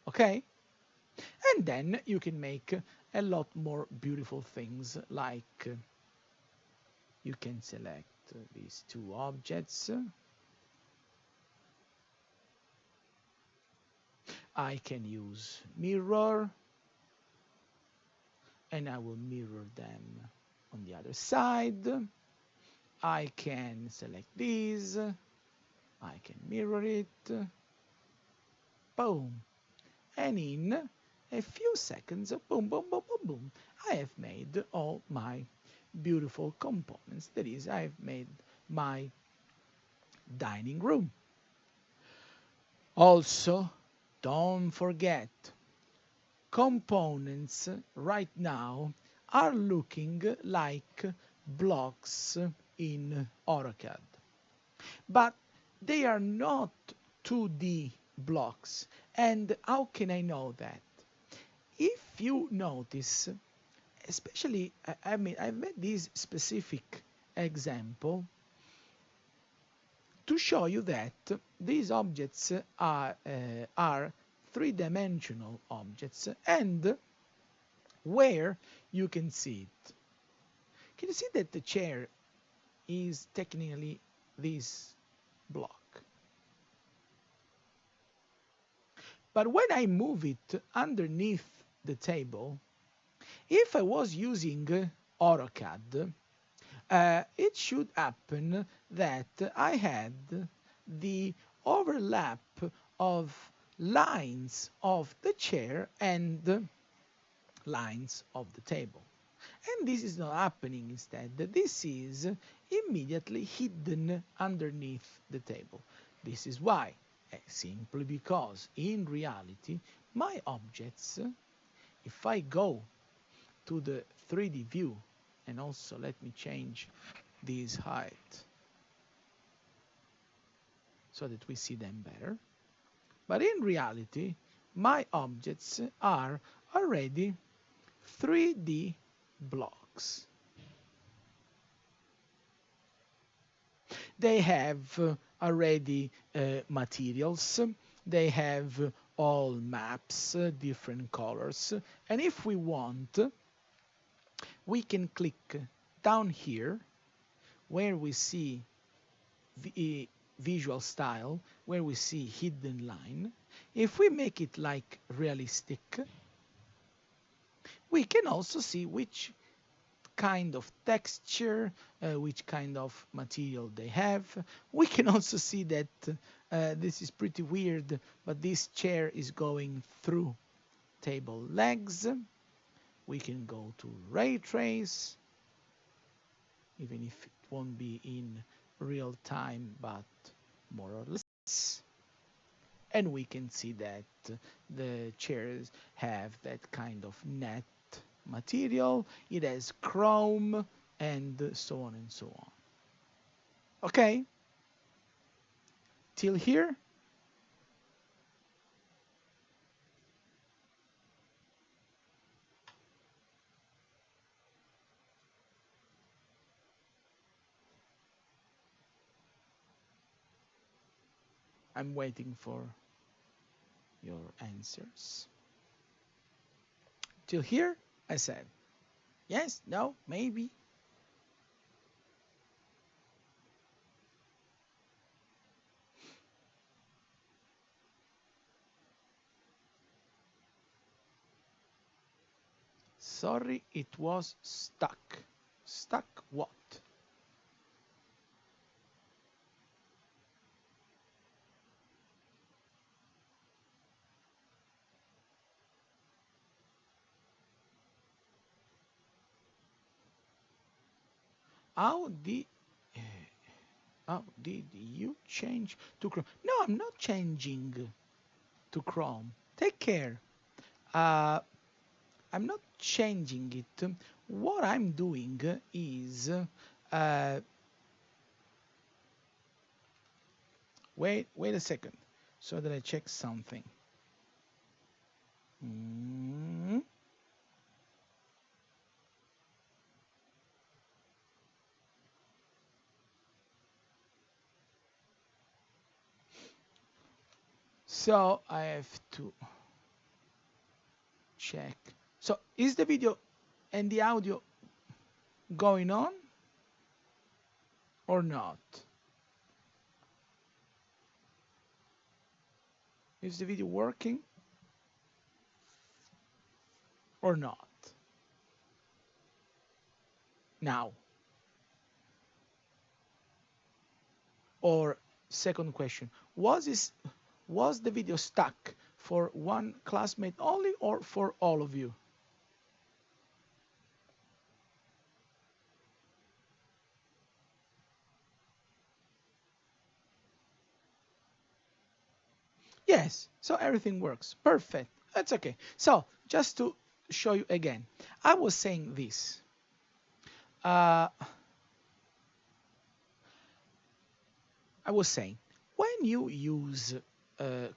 Okay? And then you can make a lot more beautiful things, like you can select these two objects. I can use mirror, and I will mirror them on the other side. I can select these, I can mirror it, boom, and in a few seconds, boom, boom, boom, boom, boom, I have made all my beautiful components. That is, I have made my dining room. Also, don't forget, components right now are looking like blocks in AutoCAD. But they are not 2D blocks. And how can I know that? If you notice, especially, I've made this specific example to show you that these objects are three-dimensional objects, and where you can see it. Can you see that the chair is technically this block? But when I move it underneath the table, if I was using AutoCAD, it should happen that I had the overlap of lines of the chair and lines of the table. And this is not happening instead. This is immediately hidden underneath the table. This is why. Simply because in reality, my objects, if I go to the 3D view, and also let me change this height so that we see them better. But in reality, my objects are already 3D blocks. They have already materials, they have all maps, different colors, and if we want, we can click down here where we see the visual style, where we see hidden line. If we make it like realistic, we can also see which kind of texture, which kind of material they have. We can also see that this is pretty weird, but this chair is going through table legs. We can go to ray trace, even if it won't be in real time, but more or less. And we can see that the chairs have that kind of net material. It has chrome and so on and so on. Okay, till here? I'm waiting for your answers. Till here? I said yes, no, maybe. Sorry, it was stuck. Stuck what? How did how did you change to Chrome? No, I'm not changing to Chrome. Take care. Uh, I'm not changing it. What I'm doing is wait a second, so that I check something. Mm. So I have to check. So is the video and the audio going on or not? Is the video working or not? Now. Or second question, was the video stuck for one classmate only or for all of you? Yes, so everything works. Perfect. That's okay. So just to show you again, I was saying this. I was saying, when you use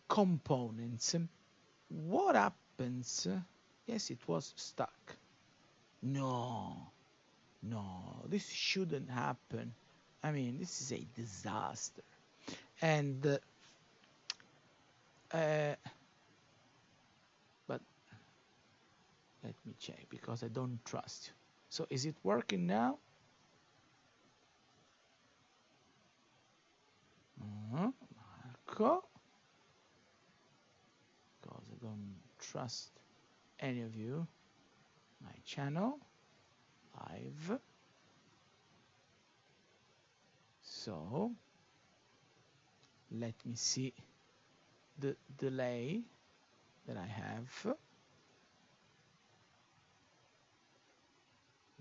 components, what happens? Yes, it was stuck. No, no, this shouldn't happen. I mean, this is a disaster. And but let me check because I don't trust you. So is it working now? Marco, because I don't trust any of you. My channel live. So let me see the delay that I have.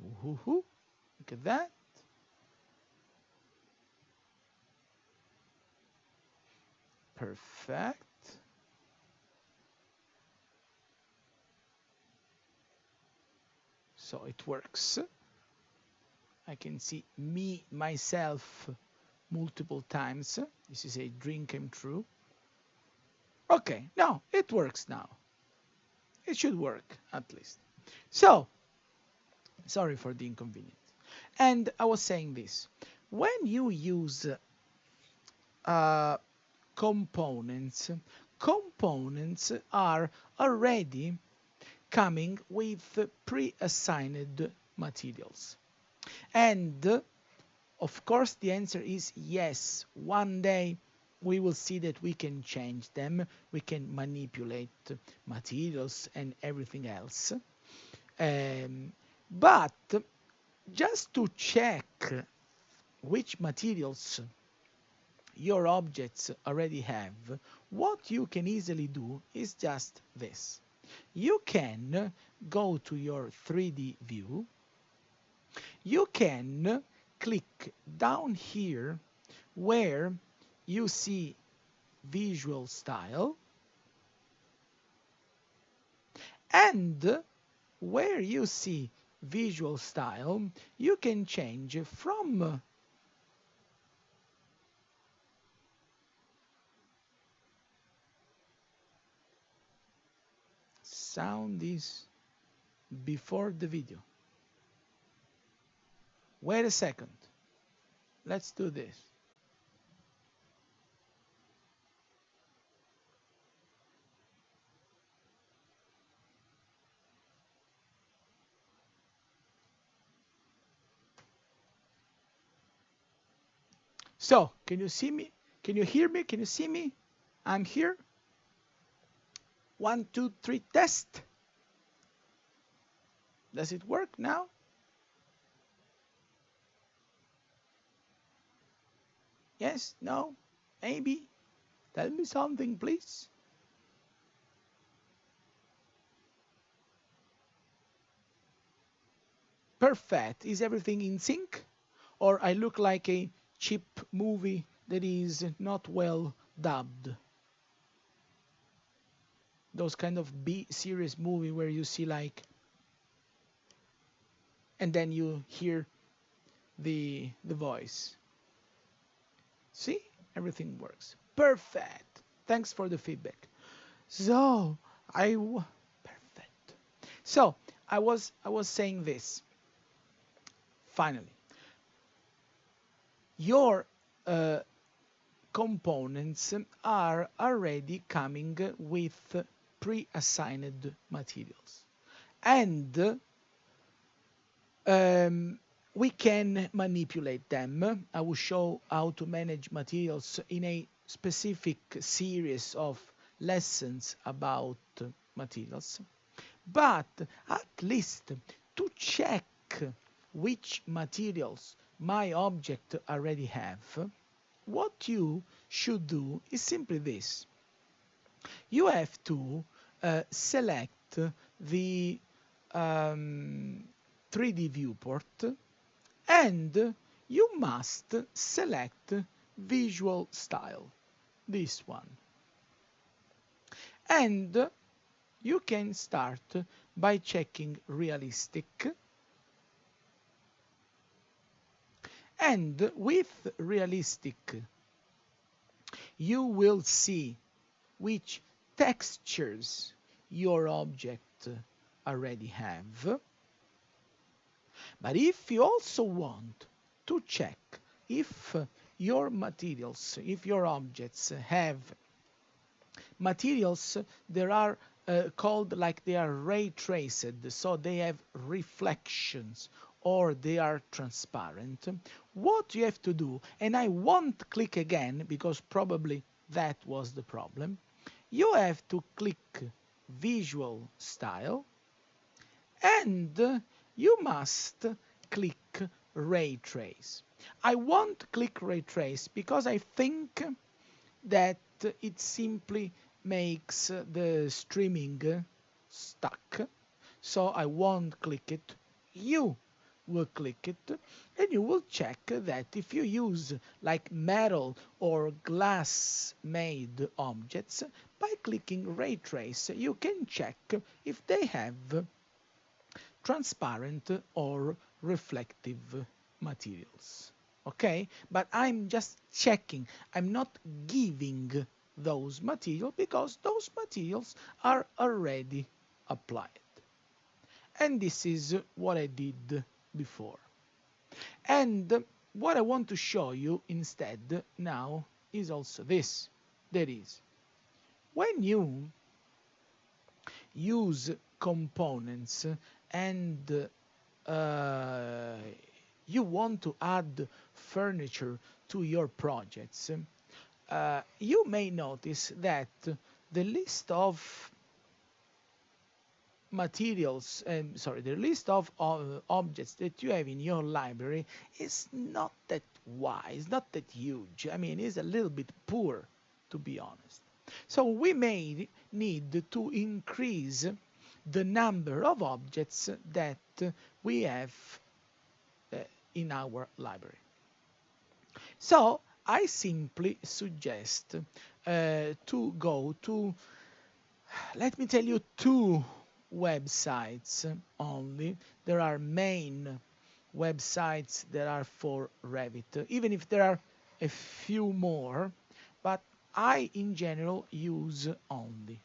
Woohoo! Look at that. Perfect. So it works. I can see me, myself, multiple times. This is a dream came true. Okay, now it works now. It should work, at least. So, sorry for the inconvenience. And I was saying this. When you use components, components are already coming with pre-assigned materials. And of course, the answer is yes. One day we will see that we can change them. We can manipulate materials and everything else. But Just to check which materials your objects already have, what you can easily do is just this. You can go to your 3D view. You can click down here where you see visual style, and where you see visual style, you can change from sound is before the video. Wait a second. Let's do this. So, can you see me? Can you hear me? Can you see me? I'm here. 1, 2, 3, test. Does it work now? Yes? No? Maybe? Tell me something, please. Perfect. Is everything in sync? Or I look like a cheap movie that is not well dubbed? Those kind of B-series movie where you see like, and then you hear the voice. See? Everything works. Perfect. Thanks for the feedback. So, perfect. So, I was saying this. Finally, your components are already coming with pre-assigned materials, and we can manipulate them. I will show how to manage materials in a specific series of lessons about materials. But at least to check which materials my object already have, what you should do is simply this. You have to select the 3D viewport, and you must select visual style, this one. And you can start by checking realistic, and with realistic you will see which textures your object already have. But if you also want to check if your materials, if your objects have materials that are called like they are ray traced, so they have reflections or they are transparent, what you have to do, and I won't click again because probably that was the problem, you have to click visual style, and you must click ray trace. I won't click ray trace because I think that it simply makes the streaming stuck, so I won't click it. You will click it, and you will check that if you use like metal or glass made objects, by clicking ray trace you can check if they have transparent or reflective materials. Okay, but I'm just checking. I'm not giving those materials because those materials are already applied. And this is what I did before. And what I want to show you instead now is also this. That is, when you use components and you want to add furniture to your projects, you may notice that the list of materials, sorry, the list of objects that you have in your library is not that wide, not that huge. I mean, it's a little bit poor, to be honest. So we may need to increase the number of objects that we have uh, in our library. So I simply suggest to go to, let me tell you, two websites only. There are main websites that are for Revit, even if there are a few more, but I in general use only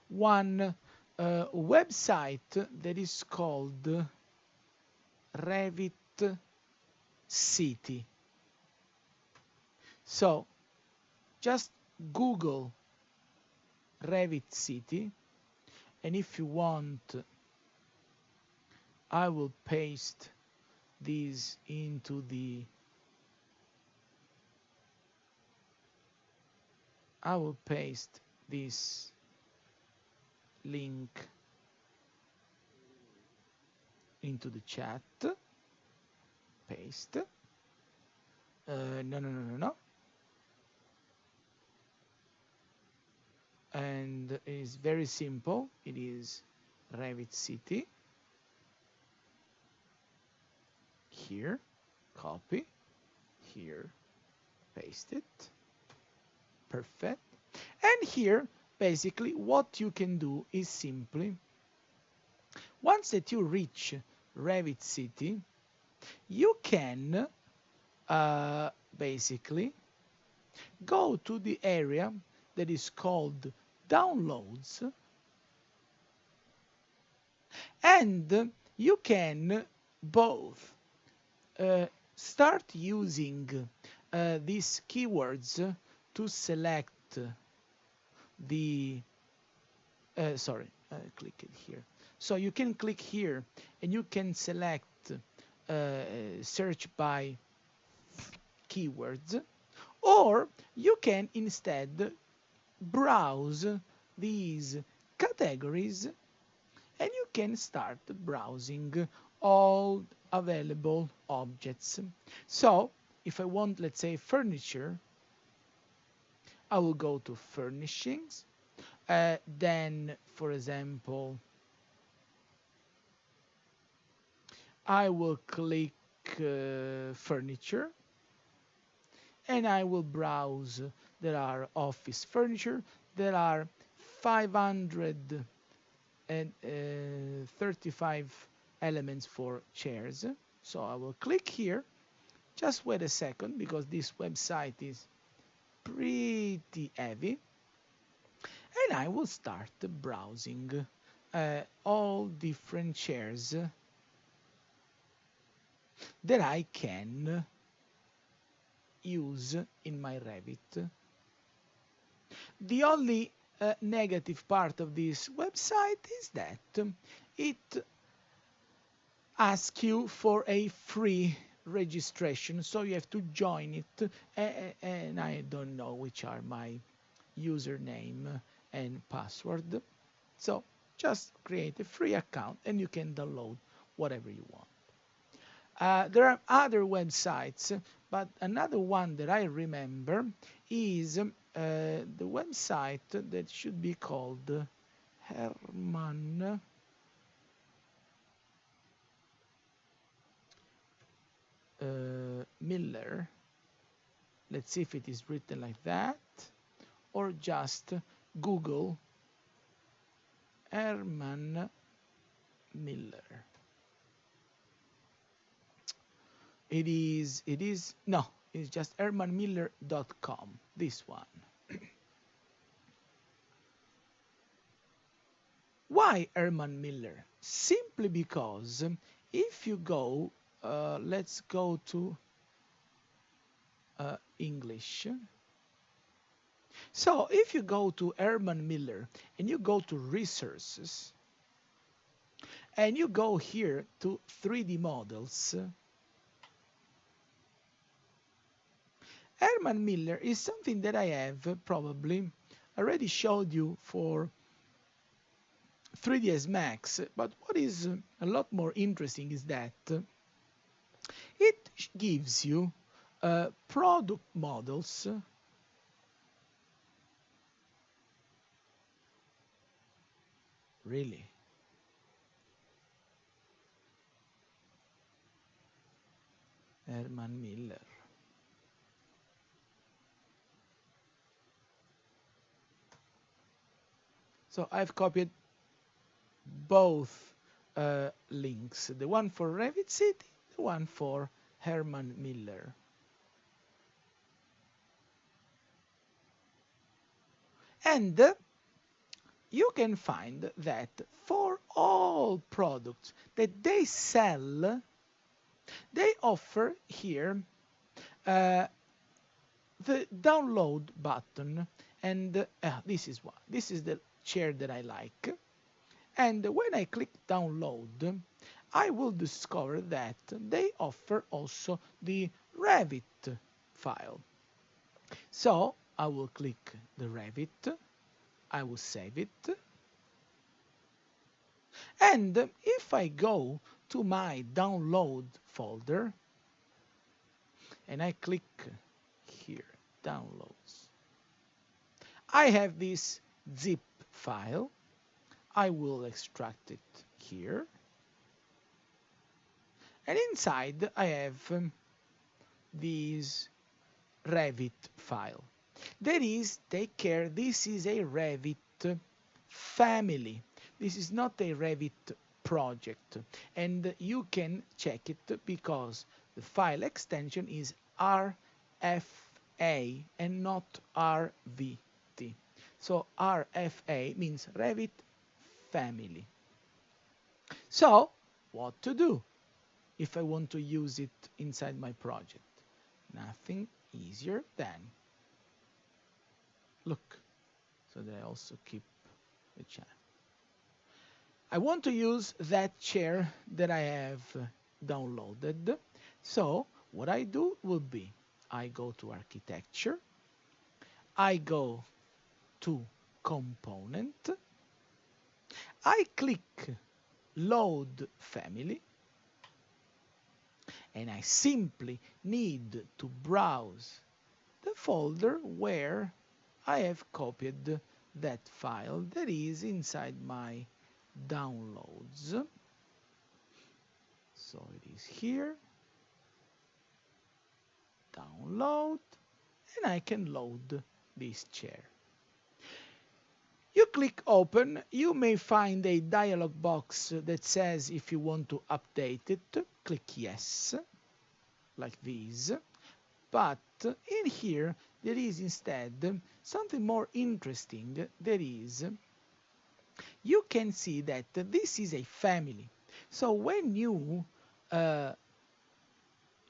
one website that is called Revit City. So just Google Revit City, and if you want, I will paste these into the I will paste this link into the chat. Paste. No. And it's very simple. It is Revit City. Here, copy. Here, paste it. Perfect. And here, basically, what you can do is simply, once that you reach Revit City, you can basically go to the area that is called Downloads, and you can both start using these keywords to select the click it here. So you can click here and you can select search by keywords, or you can instead browse these categories and you can start browsing all available objects. So if I want, let's say, furniture, I will go to furnishings. Then, for example, I will click furniture and I will browse. There are office furniture. There are 535 elements for chairs. So I will click here. Just wait a second because this website is pretty heavy. And I will start browsing all different chairs that I can use in my Revit. The only negative part of this website is that it asks you for a free registration, so you have to join it, and I don't know which are my username and password. So just create a free account and you can download whatever you want. There are other websites, but another one that I remember is the website that should be called Herman Miller. Let's see if it is written like that, or just Google Herman Miller. It's just hermanmiller.com, this one. Why Herman Miller? Simply because if you go, let's go to English. So if you go to Herman Miller and you go to resources and you go here to 3D models, Herman Miller is something that I have probably already showed you for 3ds Max, but what is a lot more interesting is that it gives you product models. Really? Herman Miller. So I've copied both links, the one for Revit City, the one for Herman Miller. And you can find that for all products that they sell, they offer here the download button, and this is one. This is the chair that I like. And when I click download, I will discover that they offer also the Revit file. So I will click the Revit, I will save it, and if I go to my download folder and I click here, downloads, I have this zip file. I will extract it here. And inside I have this Revit file. That is, take care, this is a Revit family. This is not a Revit project. And you can check it because the file extension is RFA and not RVT. So RFA means Revit family. So, what to do if I want to use it inside my project? Nothing easier than look, so that I also keep the channel. I want to use that chair that I have downloaded. So what I do will be, I go to architecture, I go to component, I click load family, and I simply need to browse the folder where I have copied that file that is inside my downloads. So it is here, download, and I can load this chair. You click open, you may find a dialog box that says if you want to update it, click yes, like this. But in here, there is instead something more interesting. There is, you can see that this is a family. So when you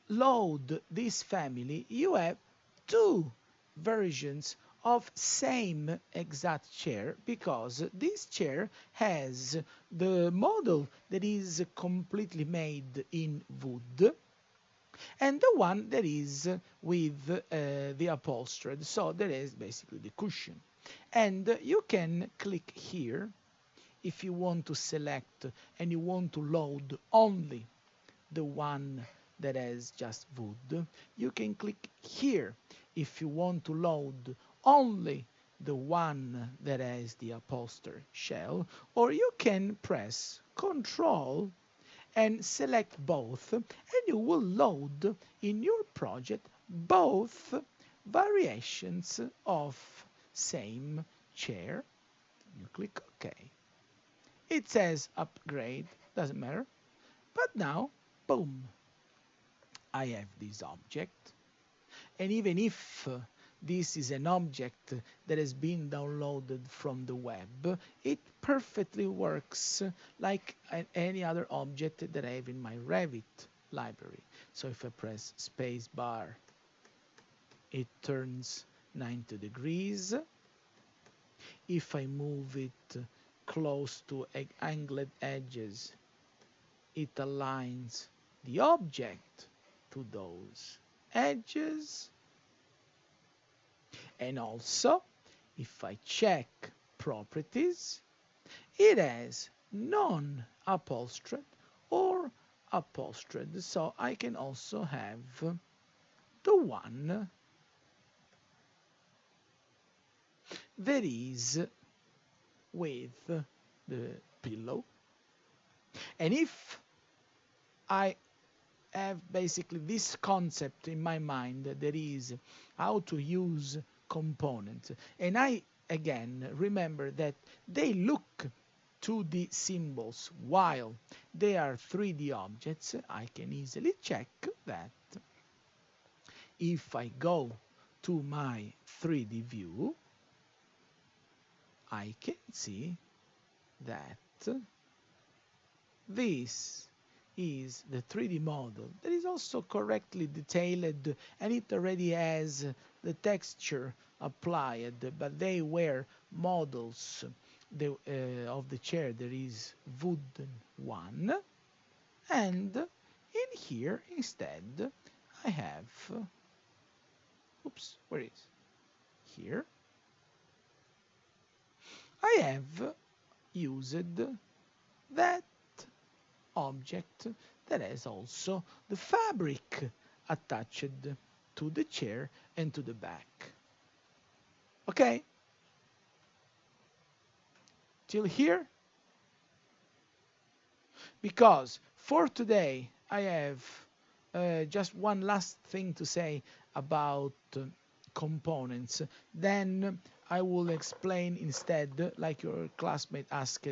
load this family, you have two versions of same exact chair, because this chair has the model that is completely made in wood and the one that is with the upholstered, so that is basically the cushion. And you can click here if you want to select and you want to load only the one that has just wood. You can click here if you want to load only the one that has the upholstered shell, or you can press Control and select both, and you will load in your project both variations of same chair. You click OK. It says upgrade, doesn't matter. But now, boom, I have this object. And even if this is an object that has been downloaded from the web, it perfectly works like any other object that I have in my Revit library. So if I press space bar, it turns 90 degrees. If I move it close to angled edges, it aligns the object to those edges. And also, if I check properties, it has non-upholstered or upholstered. So I can also have the one that is with the pillow. And if I have basically this concept in my mind, that is how to use components, and I again remember that they look to the symbols while they are 3D objects, I can easily check that if I go to my 3D view, I can see that this is the 3D model that is also correctly detailed, and it already has the texture applied, but they were models of the chair. There is wooden one, and in here instead I have, oops, where is here? I have used that object that has also the fabric attached to the chair and to the back. Okay? Till here? Because for today I have just one last thing to say about components. Then I will explain instead, like your classmate asked,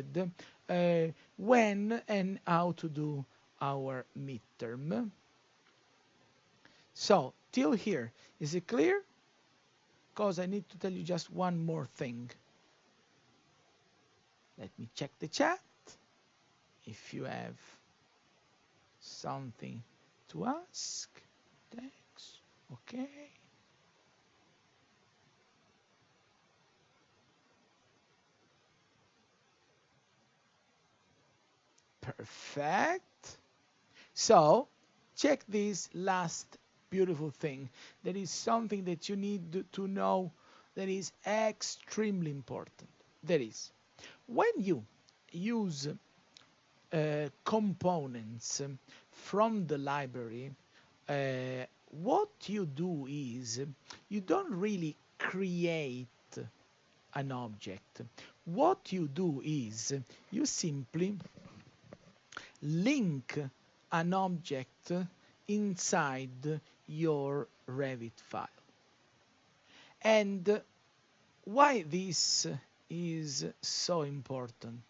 when and how to do our midterm. So, till here, is it clear? Because I need to tell you just one more thing. Let me check the chat. If you have something to ask, thanks. Okay. Perfect. So, check this last beautiful thing. There is something that you need to know that is extremely important. That is, when you use components from the library, what you do is you don't really create an object. What you do is you simply link an object inside your Revit file. And why this is so important?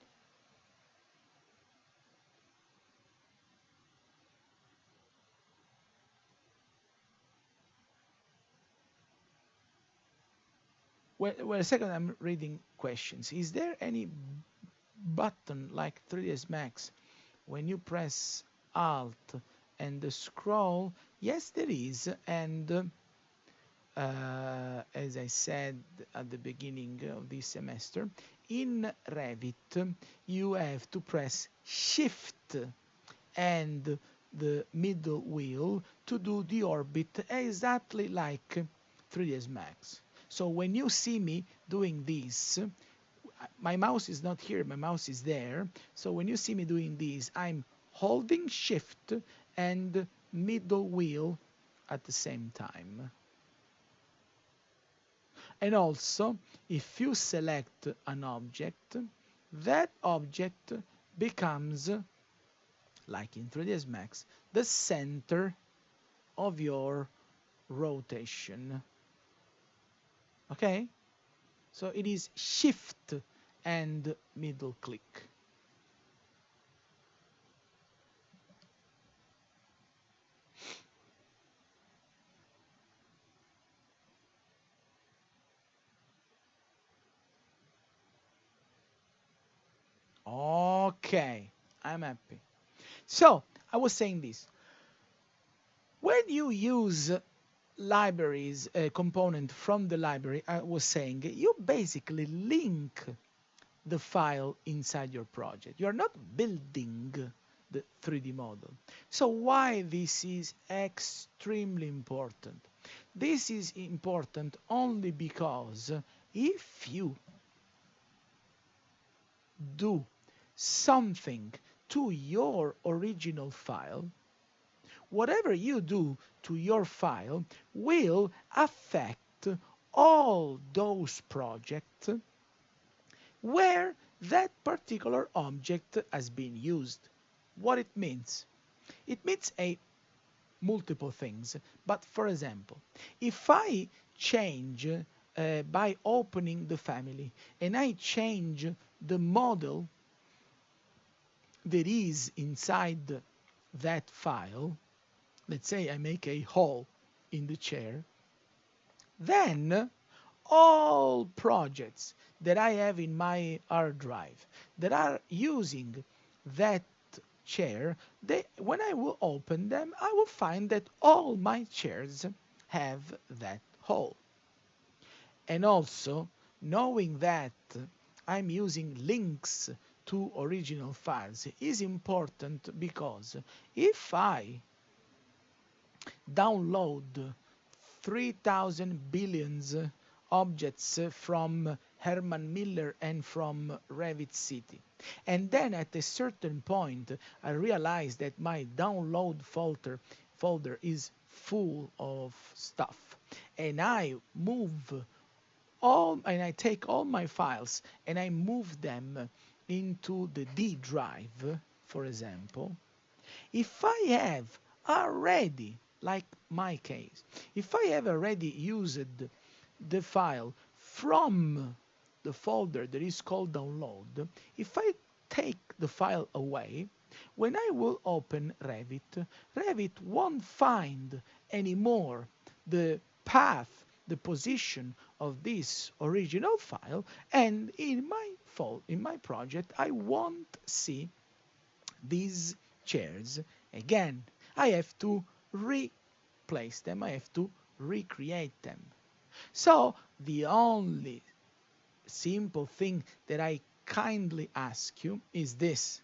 Well, a second, I'm reading questions. Is there any button like 3ds Max when you press Alt and scroll? Yes, there is. And as I said at the beginning of this semester, in Revit, you have to press Shift and the middle wheel to do the orbit exactly like 3ds Max. So when you see me doing this, my mouse is not here, my mouse is there. So when you see me doing this, I'm holding Shift and middle wheel at the same time. And also, if you select an object, that object becomes, like in 3ds Max, the center of your rotation. Okay? So it is Shift and middle click. Okay, I'm happy. So, I was saying this. When you use libraries, component from the library, I was saying, you basically link the file inside your project. You are not building the 3D model. So why this is extremely important? This is important only because if you do something to your original file, whatever you do to your file will affect all those projects where that particular object has been used. What it means? It means a multiple things. But for example, if I change by opening the family and I change the model that is inside that file, let's say I make a hole in the chair, then all projects that I have in my hard drive that are using that chair, when I will open them, I will find that all my chairs have that hole. And also, knowing that I'm using links to original files is important because if I download 3,000 billions objects from Herman Miller and from Revit City. And then at a certain point, I realize that my download folder is full of stuff. And I take all my files and I move them into the D drive, for example. If I have already, like my case, if I have already used the file from the folder that is called download, if I take the file away, when I will open Revit, Revit won't find anymore the path, the position of this original file, and in my project I won't see these chairs again. I have to replace them, I have to recreate them. So the only simple thing that I kindly ask you is this.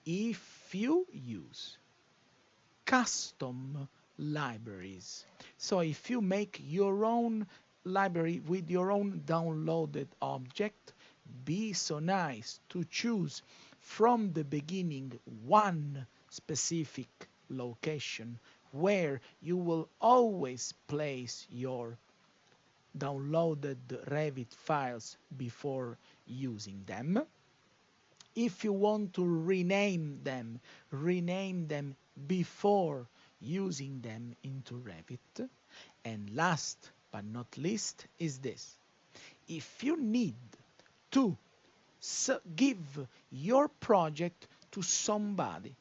If you use custom libraries, so if you make your own library with your own downloaded object, be so nice to choose from the beginning one specific location where you will always place your downloaded Revit files before using them. If you want to rename them before using them into Revit. And last but not least is this. If you need to give your project to somebody,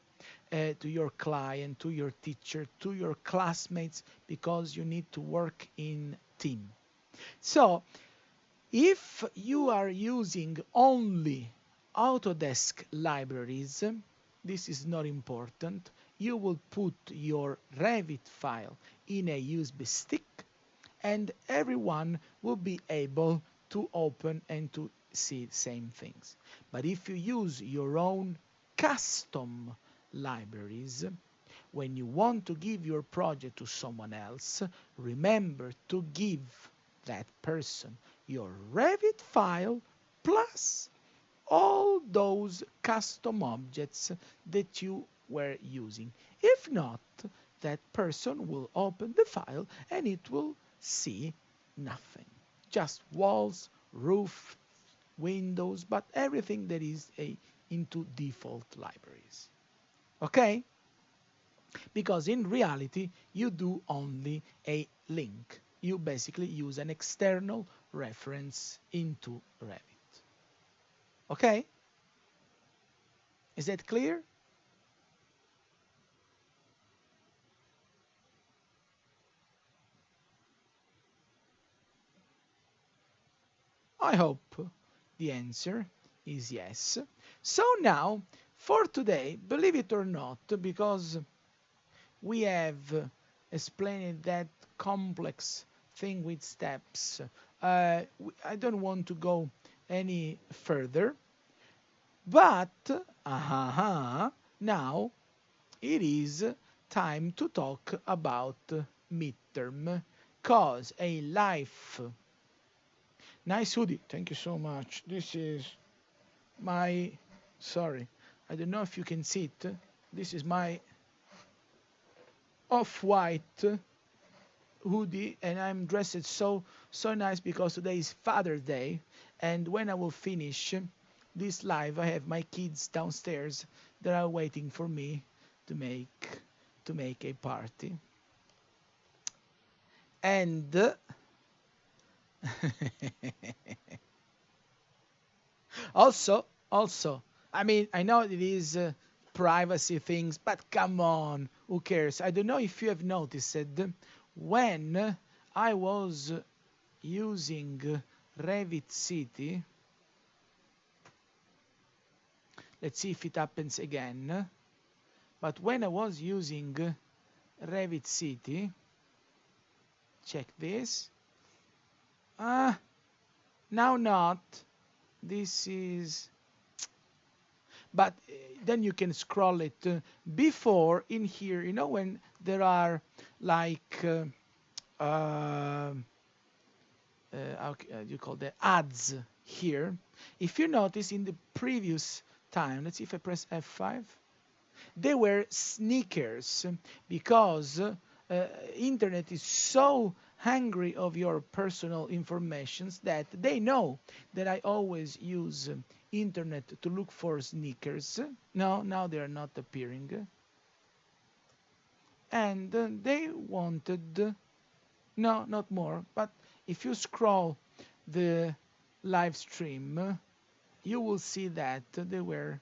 to your client, to your teacher, to your classmates, because you need to work in team. So, if you are using only Autodesk libraries, this is not important. You will put your Revit file in a USB stick and everyone will be able to open and to see the same things. But if you use your own custom libraries, when you want to give your project to someone else, remember to give that person your Revit file plus all those custom objects that you were using. If not, that person will open the file and it will see nothing. Just walls, roof, windows, but everything that is into default libraries. Okay? Because in reality, you do only a link. You basically use an external reference into Revit. Okay? Is that clear? I hope the answer is yes. So now, for today, believe it or not, because we have explained that complex thing with steps, I don't want to go any further, but now it is time to talk about midterm, cause a life. Nice hoodie, thank you so much. This is my, sorry, I don't know if you can see it. This is my off-white hoodie, and I'm dressed so nice because today is Father's Day, and when I will finish this live, I have my kids downstairs that are waiting for me to make a party. And also, I mean, I know it is privacy things, but come on, who cares? I don't know if you have noticed it, when I was using Revit City. Let's see if it happens again. But when I was using Revit City, check this. Now not. This is, but then you can scroll it before in here, you know, when there are like how you call the ads here. If you notice in the previous time, let's see if I press F5, they were sneakers, because internet is so hungry of your personal informations that they know that I always use internet to look for sneakers. No, now they are not appearing. And they wanted, no, not more, but if you scroll the live stream, you will see that there were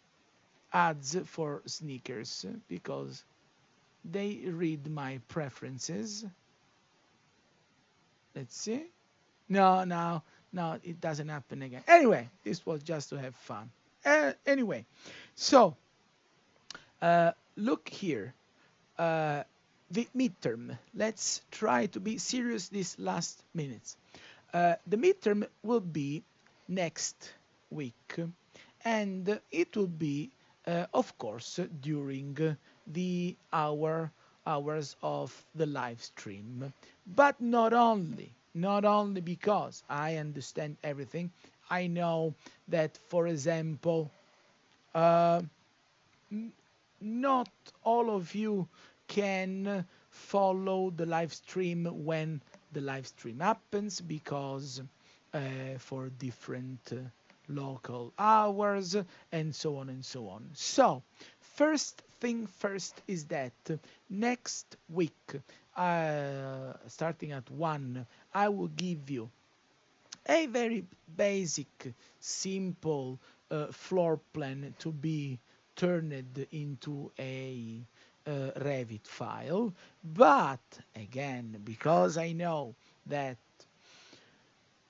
ads for sneakers because they read my preferences. Let's see. No, it doesn't happen again. Anyway, this was just to have fun. Anyway, so look here. The midterm. Let's try to be serious these last minutes. The midterm will be next week, and it will be, of course, during the hours of the live stream. But not only because I understand everything. I know that, for example, uh, not all of you can follow the live stream when the live stream happens, because for different local hours and so on and so on. So first thing first is that next week, starting at 1, I will give you a very basic, simple floor plan to be turned into a Revit file. But again, because I know that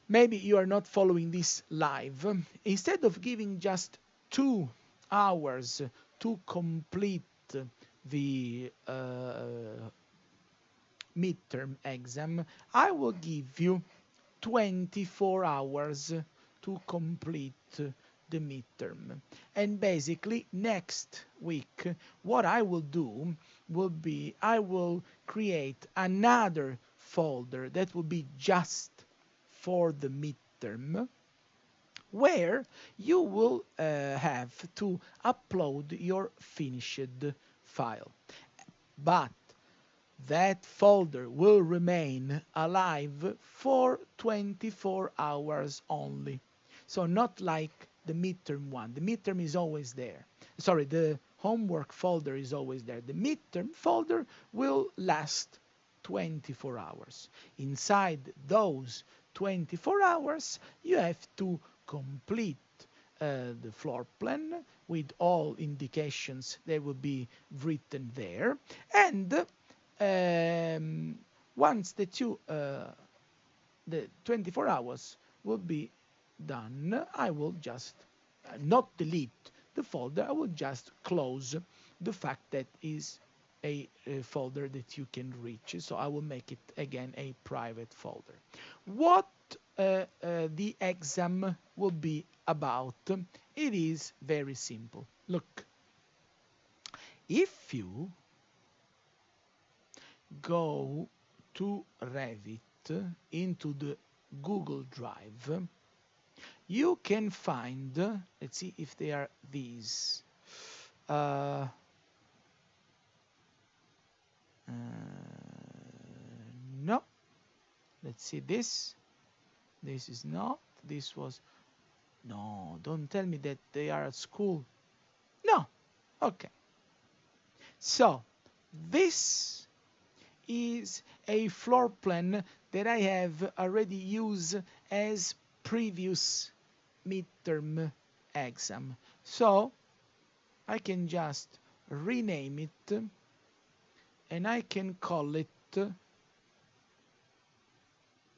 maybe you are not following this live, instead of giving just 2 hours to complete the midterm exam, I will give you 24 hours to complete the midterm. And basically, next week, what I will do will be I will create another folder that will be just for the midterm, where you will have to upload your finished file. But that folder will remain alive for 24 hours only. So not like the midterm one. The midterm is always there. Sorry, the homework folder is always there. The midterm folder will last 24 hours. Inside those 24 hours, you have to complete the floor plan with all indications that will be written there. And once the 24 hours will be done, I will just not delete the folder. I will just close the fact that is a folder that you can reach. So I will make it again a private folder. What the exam will be about? It is very simple. Look, if you go to Revit into the Google Drive, you can find, let's see if they are these. Uh, uh, no, let's see this. This is not. This was. No, don't tell me that they are at school. No. Okay. So, this is a floor plan that I have already used as previous midterm exam. So, I can just rename it and I can call it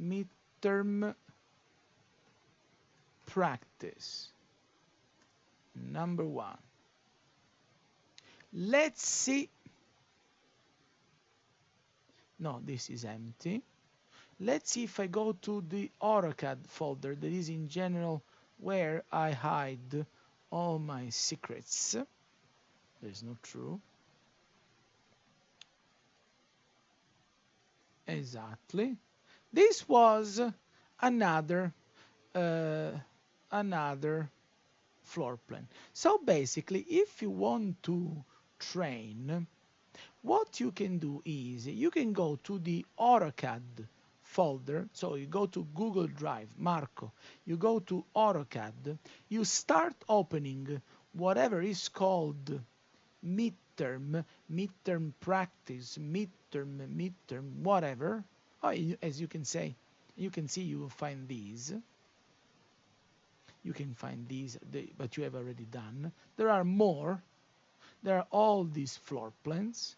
midterm practice number 1. Let's see. No, this is empty. Let's see if I go to the AutoCAD folder that is in general where I hide all my secrets. That's not true. Exactly. This was another uh, another floor plan. So basically, if you want to train, what you can do is you can go to the AutoCAD folder. So you go to Google Drive, Marco, you go to AutoCAD, you start opening whatever is called midterm practice, midterm, whatever. Oh, as you can say, you can see you will find these. You can find these, but you have already done. There are more. There are all these floor plans.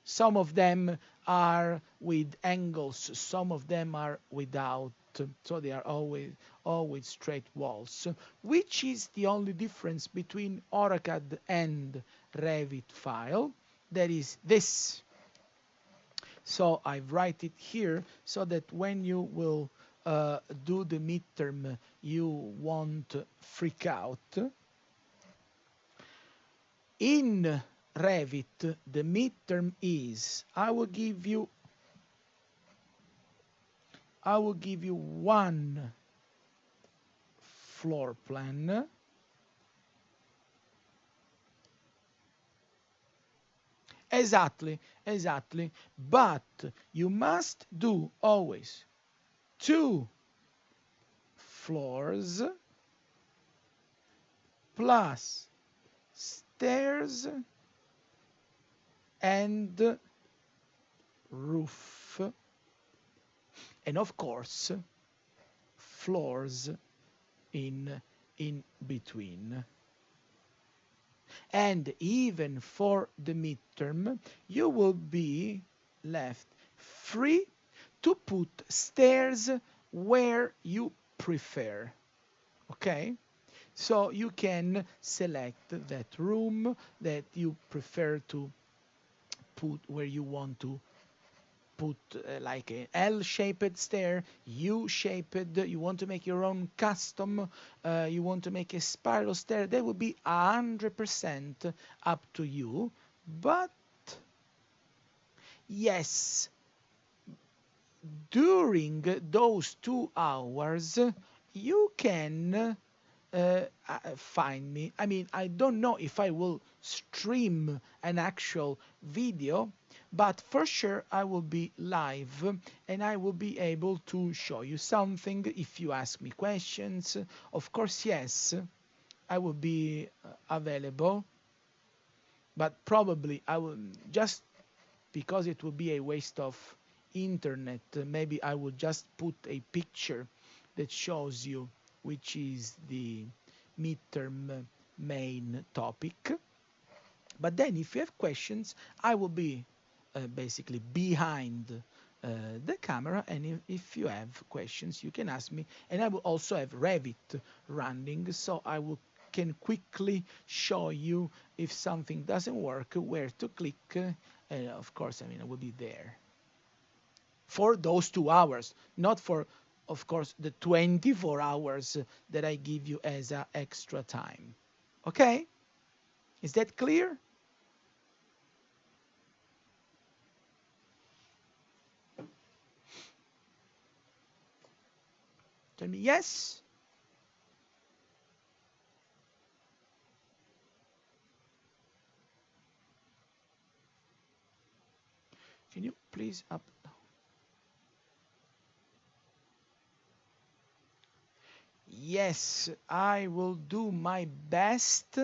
Some of them are with angles, some of them are without, so they are always straight walls, which is the only difference between AutoCAD and Revit file. That is this. So I write it here so that when you will do the midterm, you won't freak out. In Revit, the midterm is, I will give you one floor plan. Exactly. But you must do always 2 floors plus stairs and roof, and of course floors in between. And even for the midterm, you will be left free to put stairs where you prefer. Okay? So you can select that room that you prefer to put where you want to put like an L-shaped stair, U-shaped, you want to make your own custom, you want to make a spiral stair, that would be 100% up to you. But yes, during those 2 hours, you can find me. I mean, I don't know if I will stream an actual video, but for sure I will be live and I will be able to show you something if you ask me questions. Of course, yes, I will be available, but probably I will, just because it will be a waste of internet, maybe I will just put a picture that shows you which is the midterm main topic. But then if you have questions, I will be basically behind the camera, and if you have questions, you can ask me. And I will also have Revit running, so I can quickly show you if something doesn't work, where to click, and of course, I will be there for those 2 hours, not for, of course, the 24 hours that I give you as extra time. Okay? Is that clear? Tell me yes. Can you please up? Yes, I will do my best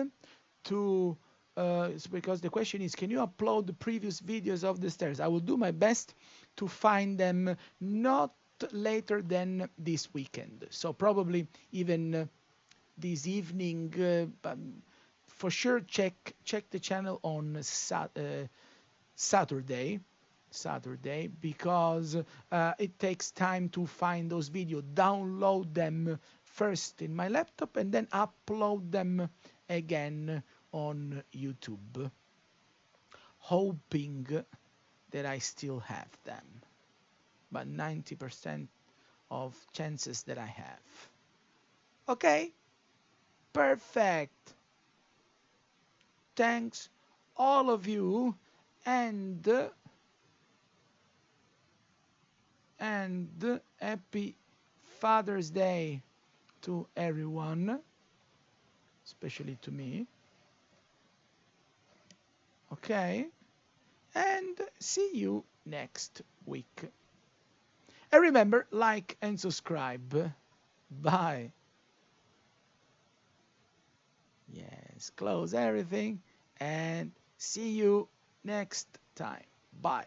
to. It's because the question is, can you upload the previous videos of the stairs? I will do my best to find them not later than this weekend. So probably even this evening. But for sure, check the channel on Saturday. Saturday, because it takes time to find those videos, download them first in my laptop, and then upload them again on YouTube, hoping that I still have them. But 90% of chances that I have. Okay, perfect. Thanks, all of you, and happy Father's Day to everyone, especially to me. Okay, and see you next week. And remember, like and subscribe. Bye. Yes, close everything and see you next time. Bye.